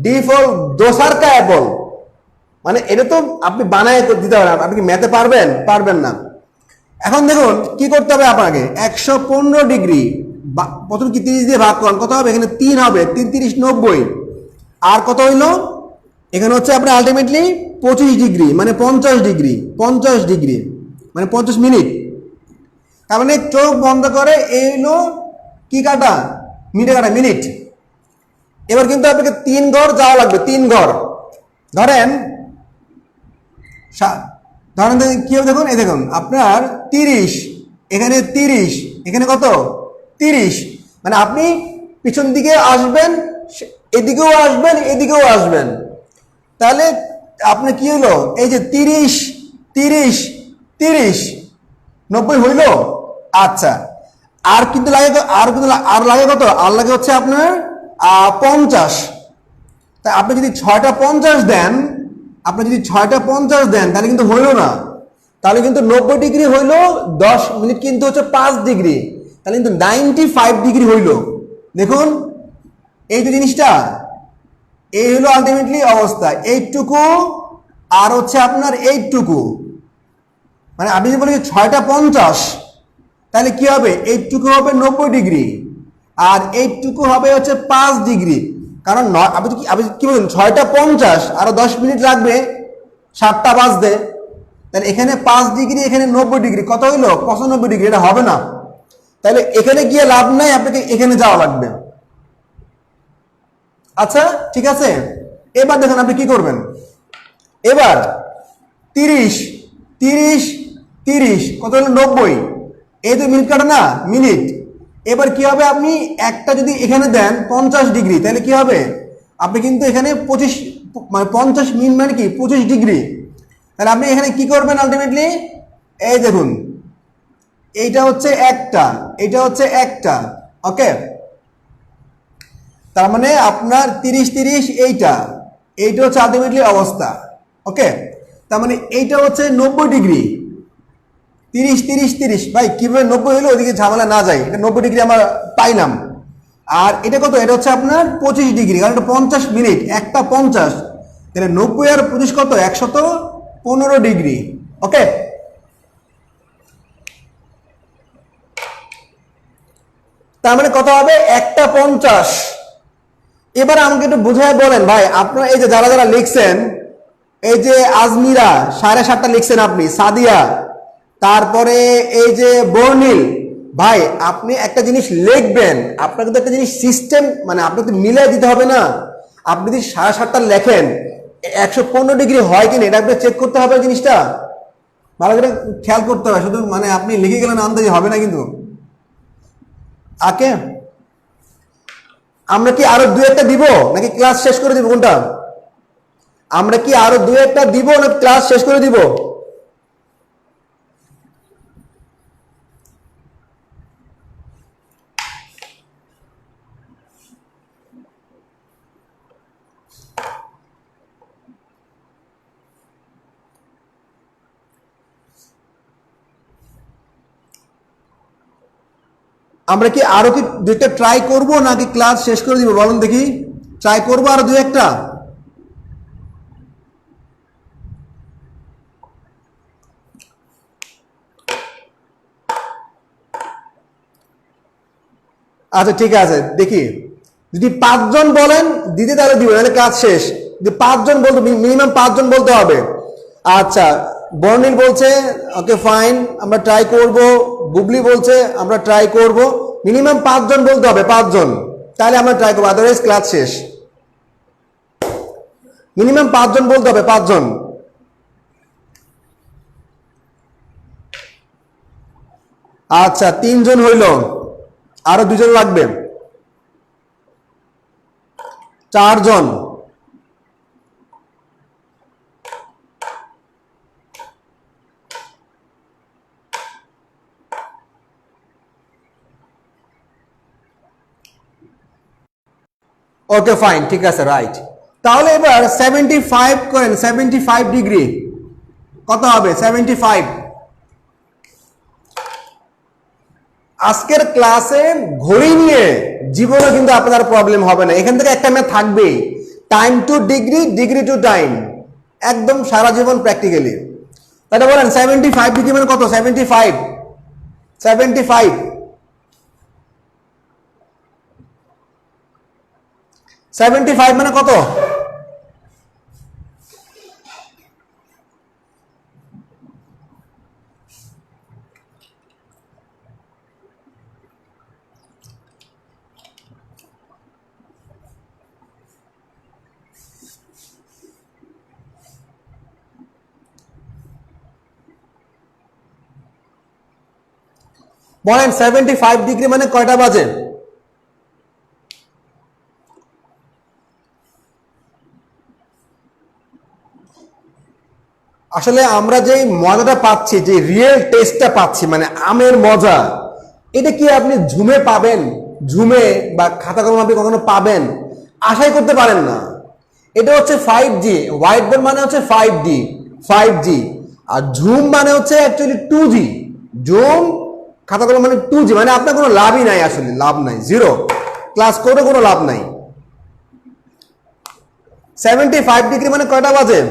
D ফর দোসারকা অ্যাপল। মানে এটা তো আপনি বানায় দিতে পারেন, আপনি কি ম্যাথে পারবেন? পারবেন না। এখন দেখুন কি করতে হবে আপনাকে, 115 ডিগ্রি প্রথম কি 30 দিয়ে ভাগ করেন, কত হবে? এখানে 3 হবে, 3 30 90, আর কত হইল? এখানে হচ্ছে আপনার আলটিমেটলি 25 ডিগ্রি, মানে 50 ডিগ্রি, 50 ডিগ্রি মানে 50 মিনিট। তার মানে চোখ বন্ধ করে এই হইলো কি কাটা, মিনিটে কাটা, মিনিট। এবার কিন্তু আপনাকে 3 ঘর যাওয়া লাগবে, 3 ঘর। ধরেন ধরেন কি হবে দেখুন, এই দেখুন আপনার 30, এখানে 30, এখানে কত? 30, মানে আপনি পিছন দিকে আসবেন, এদিকেও আসবেন, এদিকেও আসবেন, তাহলে আপনার কি হলো? এই যে 30 30 30 90 হইল। আচ্ছা আর কিন্তু লাগে, আর লাগে কত? আর লাগে হচ্ছে আপনার 50। তাই আপনি যদি 6টা 50 দেন, আপনি যদি 6টা 50 দেন, তাহলে কিন্তু হইল না, তাহলে কিন্তু 90 ডিগ্রি হইল, 10 মিনিট কিন্তু হচ্ছে 5 ডিগ্রি, তাহলে কিন্তু 95 ডিগ্রি হইল। দেখুন এই যে জিনিসটা, এই হলো আলটিমেটলি অবস্থা, এইটুকু আর হচ্ছে আপনার এইটুকু, মানে আপনি যদি বলেন 6টা 50, তাহলে কি হবে? এইটুকু হবে 90 ডিগ্রি, আর এইটুকু হবে হচ্ছে 5 ডিগ্রি। কারণ আপনি কি বলেন, 6টা 50 আরো 10 মিনিট লাগবে 7টা বাজতে, তাহলে এখানে 5 ডিগ্রি, এখানে 90 ডিগ্রি, কত হইলো? 95 ডিগ্রি। এটা হবে না, তাহলে এখানে গিয়ে লাভ নাই, আপনাকে এখানে যাওয়া লাগবে। আচ্ছা ঠিক আছে, এবার দেখুন আপনি কি করবেন। এবার 30 30 30 কত হলো? 90, এই তো মিনিট কাটা না, মিনিট। এবার কি হবে, আপনি একটা যদি এখানে দেন 50 ডিগ্রি, তাহলে কি হবে? আপনি কিন্তু এখানে 25, মানে 50 মিনিট মানে কি 25 ডিগ্রি, তাহলে আপনি এখানে কি করবেন আলটিমেটলি? এই দেখুন এইটা হচ্ছে একটা, এইটা হচ্ছে একটা, ওকে। তার মানে আপনার 30 30 এইটা হচ্ছে আলটিমেটলি অবস্থা, ওকে। তার মানে এইটা হচ্ছে 90 ডিগ্রি, 30 30 30। ভাই কিভাবে 90 হলো? ওইদিকে ঝামেলা না যায়, এটা 90 ডিগ্রি আমরা পাইলাম। আর এটা কত? এটা হচ্ছে আপনার 25 ডিগ্রি, কারণ এটা 50 মিনিট, একটা 50, তাহলে 90 আর 25 কত? 115 ডিগ্রি, ওকে। তার মানে কত হবে? একটা 50। এবার আমাকে একটু বুঝায় বলেন ভাই, আপনারা এই যে যারা যারা লিখছেন, এই যে আজমিরা 7:30 লিখছেন আপনি, সাদিয়া, তারপরে এই যে বর্ণিল, ভাই আপনি একটা জিনিস লিখবেন, আপনাকে তো একটা জিনিস সিস্টেম, মানে আপনাকে তো মিলাই দিতে হবে না। আপনি যদি 7:30 লেখেন, 115 ডিগ্রি হয় কিনা এটা আপনি চেক করতে হবে, জিনিসটা ভালো করে খেয়াল করতে হবে। শুধু মানে আপনি লিখে গেলেন আন্দাজে হবে না কিন্তু। আকে আমরা কি আরো 2-1টা দিব, নাকি ক্লাস শেষ করে দিব? কোনটা? আমরা কি আরো 2-1টা দিব, না ক্লাস শেষ করে দিব? আমরা কি আরো কি দুইটা ট্রাই করব নাকি ক্লাস শেষ করে দিব বলুন দেখি, ট্রাই করব আরো দুই একটা? আচ্ছা ঠিক আছে, দেখি যদি 5 জন বলেন দিতে তাহলে দিব, নাহলে কাজ শেষ। যদি 5 জন বলতে, মিনিমাম 5 জন বলতে হবে। আচ্ছা, বর্ণিল বলছে ওকে ফাইন, আমরা ট্রাই করব। বুবলি বলছে আমরা ট্রাই করব। মিনিমাম 5 জন বলতে হবে, 5 জন, তাহলে আমরা ট্রাই করবো, আদারওয়াইজ ক্লাস শেষ। মিনিমাম 5 জন বলতে হবে, 5 জন। আচ্ছা 3 জন হইল, আরো 2 জন লাগবে, 4 জন। ওকে ফাইন, ঠিক আছে, রাইট। তাহলে এবার 75 করেন, 75 ডিগ্রি কত হবে? 75। আজকের ক্লাসে ঘড়ি নিয়ে জীবনে কিন্তু আপনার প্রবলেম হবে না, এখান থেকে একটা ম্যাথ থাকবেই, time to degree, degree to time, একদম সারা জীবন প্র্যাকটিক্যালি। তাহলে বলেন 75 ডিগ্রি মানে কত? 75 75 75 মানে কত? বলেন 75 ডিগ্রি মানে কয়টা বাজে? আসলে আমরা যে মজাটা পাচ্ছি, যে রিয়েল টেস্টটা পাচ্ছি, মানে আমের মজা, এটা কি আপনি ঝুমে পাবেন? ঝুমে বা খাতা কলম আপনি কখনো পাবেন? আশাই করতে পারেন না। এটা হচ্ছে 5G, হোয়াইট বোর্ড মানে হচ্ছে 5G, আর ঝুম মানে হচ্ছে অ্যাকচুয়ালি 2G। ঝুম খাতা কলম মানে 2G, মানে আপনার কোনো লাভই নাই, আসলে লাভ নাই, জিরো, ক্লাস করে কোনো লাভ নাই। 75 ডিগ্রি মানে কয়টা বাজে?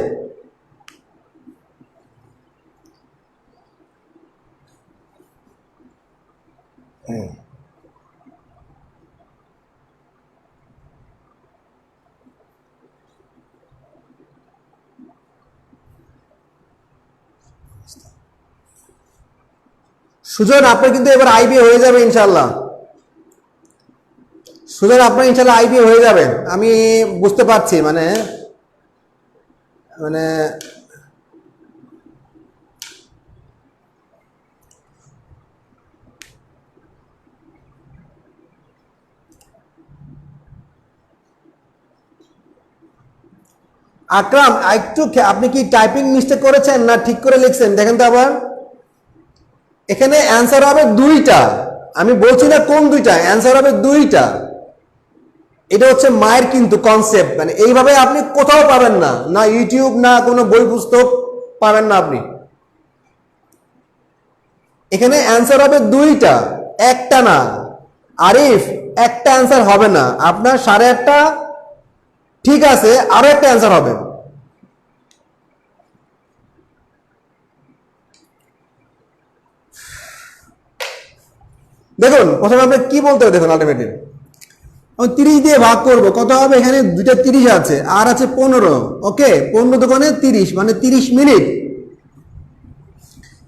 সুজন আপনার কিন্তু এবার আইবি হয়ে যাবে ইনশাল্লাহ। সুজন আপনার ইনশাল্লাহ আইবি হয়ে যাবে, আমি বুঝতে পারছি। মানে মানে আকরাম একটু, আপনি কি টাইপিং মিস্টেক করেছেন না ঠিক করে লিখছেন দেখেন তো আবার। এখানে অ্যান্সার হবে 2টা, আমি বলছি না কোন 2টা, অ্যান্সার হবে 2টা। এটা হচ্ছে মায়ের কিন্তু কনসেপ্ট, মানে এইভাবে আপনি কোথাও পাবেন না, না ইউটিউব না কোনো বই পুস্তক পাবেন না আপনি। এখানে অ্যান্সার হবে 2টা, একটা না। আরিফ একটা অ্যান্সার হবে না, আপনার 8:30টা ঠিক আছে, আরো একটা অ্যান্সার হবে। দেখুন প্রথমে আপনি কি বলতে হবে, দেখুন আলটিমেটলি 30 দিয়ে ভাগ করব, কত হবে? এখানে 2টা 30 আছে, আর আছে 15। ওকে, 15 দোকানে 30 মানে 30 মিনিট,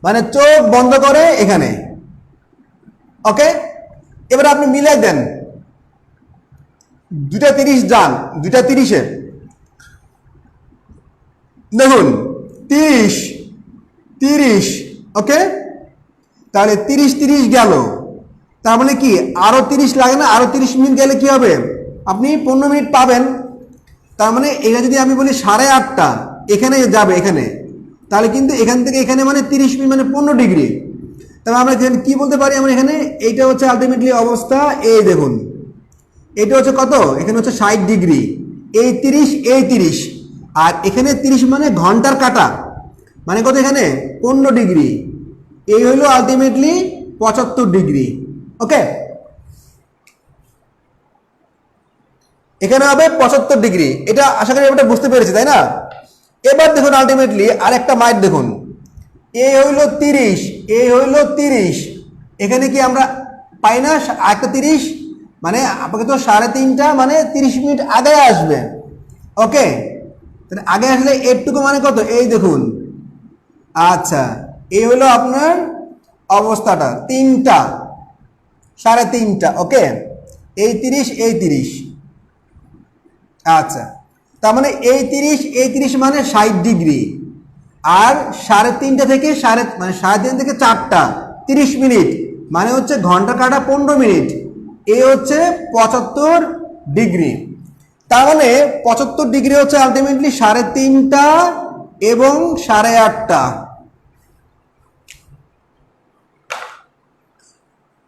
মানে চোখ বন্ধ করে এখানে। ওকে, এবার আপনি মিলাই দেন, 2টা 30 যান, 2টা 30-এ দেখুন 30 30, ওকে, তাহলে 30 গেল, তার মানে কি আরো 30 লাগে না? আরো 30 মিনিট গেলে কি হবে? আপনি 15 মিনিট পাবেন। তার মানে এটা যদি আমি বলি 8:30টা এখানে যাবে এখানে, তাহলে কিন্তু এখান থেকে এখানে মানে 30 মিনিট মানে 15 ডিগ্রি। তবে আমরা কি বলতে পারি, আমরা এখানে এইটা হচ্ছে আলটিমেটলি অবস্থা। এই দেখুন এটা হচ্ছে কত? এখানে হচ্ছে 60 ডিগ্রি, এই 30 আর এখানে 30 মানে ঘন্টার কাটা, মানে কত? এখানে 15 ডিগ্রি। এই হলো আলটিমেটলি 75 ডিগ্রি। ওকে, এখানে হবে 75°। এটা আশা করি এটা বুঝতে পেরেছি, তাই না? এবার দেখুন আলটিমেটলি আরেকটা মাইট দেখুন, এ হইল 30, এ হইল 30, এখানে কি আমরা পাই না একটা 30, মানে আপনাকে তো 3.5টা মানে 30 মিনিট আগে আসবে। ওকে, তাহলে আগে আসলে এরটুকু মানে কত, এই দেখুন। আচ্ছা, এই হলো আপনার অবস্থাটা 3টা 3.5টা। ওকে, এই 30 এই 30। আচ্ছা, তার মানে এই 30 মানে 60°। আর 3.5টা থেকে মানে 3.5 থেকে 4টা 30 মিনিট, মানে হচ্ছে ঘন্টা কাটা 15 মিনিট। এই হচ্ছে 75°। তার মানে 75° হচ্ছে আলটিমেটলি 3.5টা এবং 8.5টা।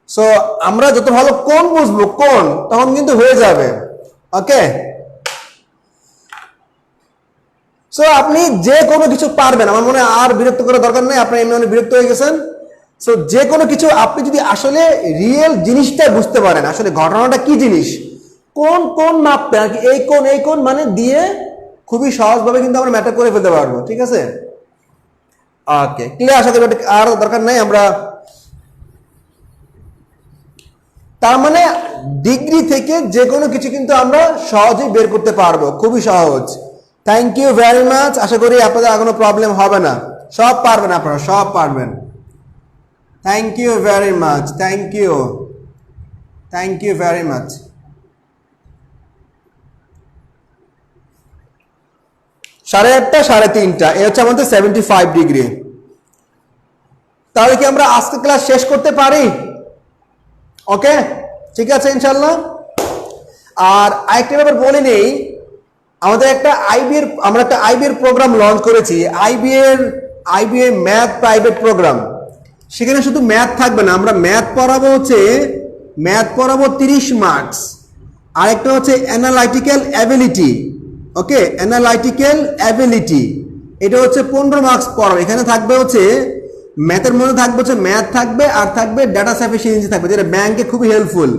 সো আমরা যত ভালো কোণ বুঝবো কোণ, তখন কিন্তু হয়ে যাবে। ওকে, সো আপনি যে কোনো কিছু পারবেন, আমার মনে হয় আর বিরক্ত করার দরকার নেই, আপনি এমনি বিরক্ত হয়ে গেছেন। সো যে কোনো কিছু আপনি যদি আসলে রিয়েল জিনিসটা বুঝতে পারেন, আসলে ঘটনাটা কি জিনিস, কোন কোন মাপতে আর কি, এই কোন মানে দিয়ে খুবই সহজভাবে কিন্তু আমরা ম্যাটার করে ফেলতে পারবো। ঠিক আছে, ওকে, ক্লিয়ার? আশা করি আর দরকার নেই আমরা। তার মানে ডিগ্রি থেকে যে কোনো কিছু কিন্তু আমরা সহজেই বের করতে পারবো, খুবই সহজ। Thank you very much. আশা করি আপনাদের আর কোনো প্রবলেম হবে না, সব পারবেন আপনারা, সব পারবেন। Thank you very much, thank you very much. 8.5টা 3.5টা, এ হচ্ছে আমাদের 75°। তাহলে কি আমরা আজকে ক্লাস শেষ করতে পারি? ওকে, ঠিক আছে ইনশাল্লাহ। আর আরেকটা ব্যাপার বলে নেই, আমরা একটা আইবিএর প্রোগ্রাম লঞ্চ করেছি, আইবিএ ম্যাথ প্রাইভেট প্রোগ্রাম। সেখানে শুধু ম্যাথ থাকবে না, আমরা ম্যাথ পড়াবো 30 মার্কস। আরেকটা হচ্ছে অ্যানালাইটিক্যাল অ্যাবিলিটি। ওকে, অ্যানালাইটিক্যাল অ্যাবিলিটি, এটা হচ্ছে 15 মার্কস পড়াবো। এখানে থাকবে হচ্ছে ম্যাথের মধ্যে থাকবে হচ্ছে ম্যাথ থাকবে, আর থাকবে ডাটা সাফিসিয়েন্সি থাকবে, যেটা ব্যাংকে খুবই হেল্পফুল।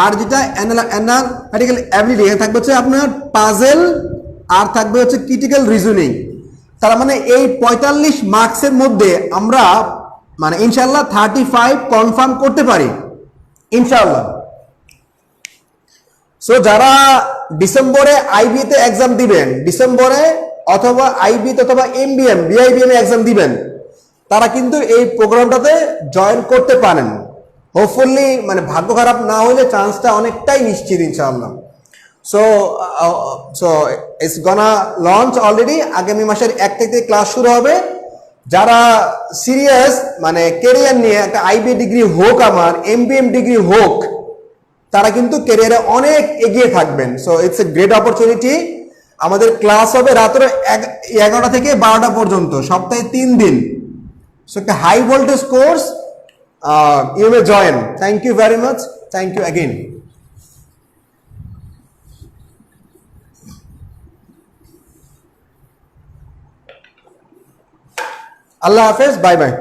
আর যেটা অ্যানালিটিক্যাল অ্যাবিলিটি, এখানে থাকবে হচ্ছে আপনার পাজেল, আর থাকবে হচ্ছে ক্রিটিক্যাল রিজনিং। তার মানে এই 45 মার্কসের মধ্যে আমরা মানে ইনশাল্লাহ 35 কনফার্ম করতে পারি ইনশাল্লাহ। সো যারা ডিসেম্বরে আইবিতে এক্সাম দিবেন, ডিসেম্বরে অথবা আইবিতে অথবা এমবিএম বিআইবিএম এক্সাম দিবেন, তারা কিন্তু এই প্রোগ্রামটাতে জয়েন করতে পারেন। হোপফুলি মানে ভাগ্য খারাপ না হলে চান্সটা অনেকটাই নিশ্চিত ইনশাআল্লাহ। So it's gonna launch already. আগামী মাসের 1 থেকে ক্লাস শুরু হবে। যারা সিরিয়াস মানে ক্যারিয়ার নিয়ে, একটা আইবি ডিগ্রি হোক আমার, এমবিএম ডিগ্রি হোক, তারা কিন্তু ক্যারিয়ারে অনেক এগিয়ে থাকবেন। So it's a great opportunity. আমাদের ক্লাস হবে রাত্র 11টা থেকে 12টা পর্যন্ত, সপ্তাহে 3 দিন। So a high voltage course, you may join. Thank you very much. Thank you again. Allah Hafiz. Bye bye.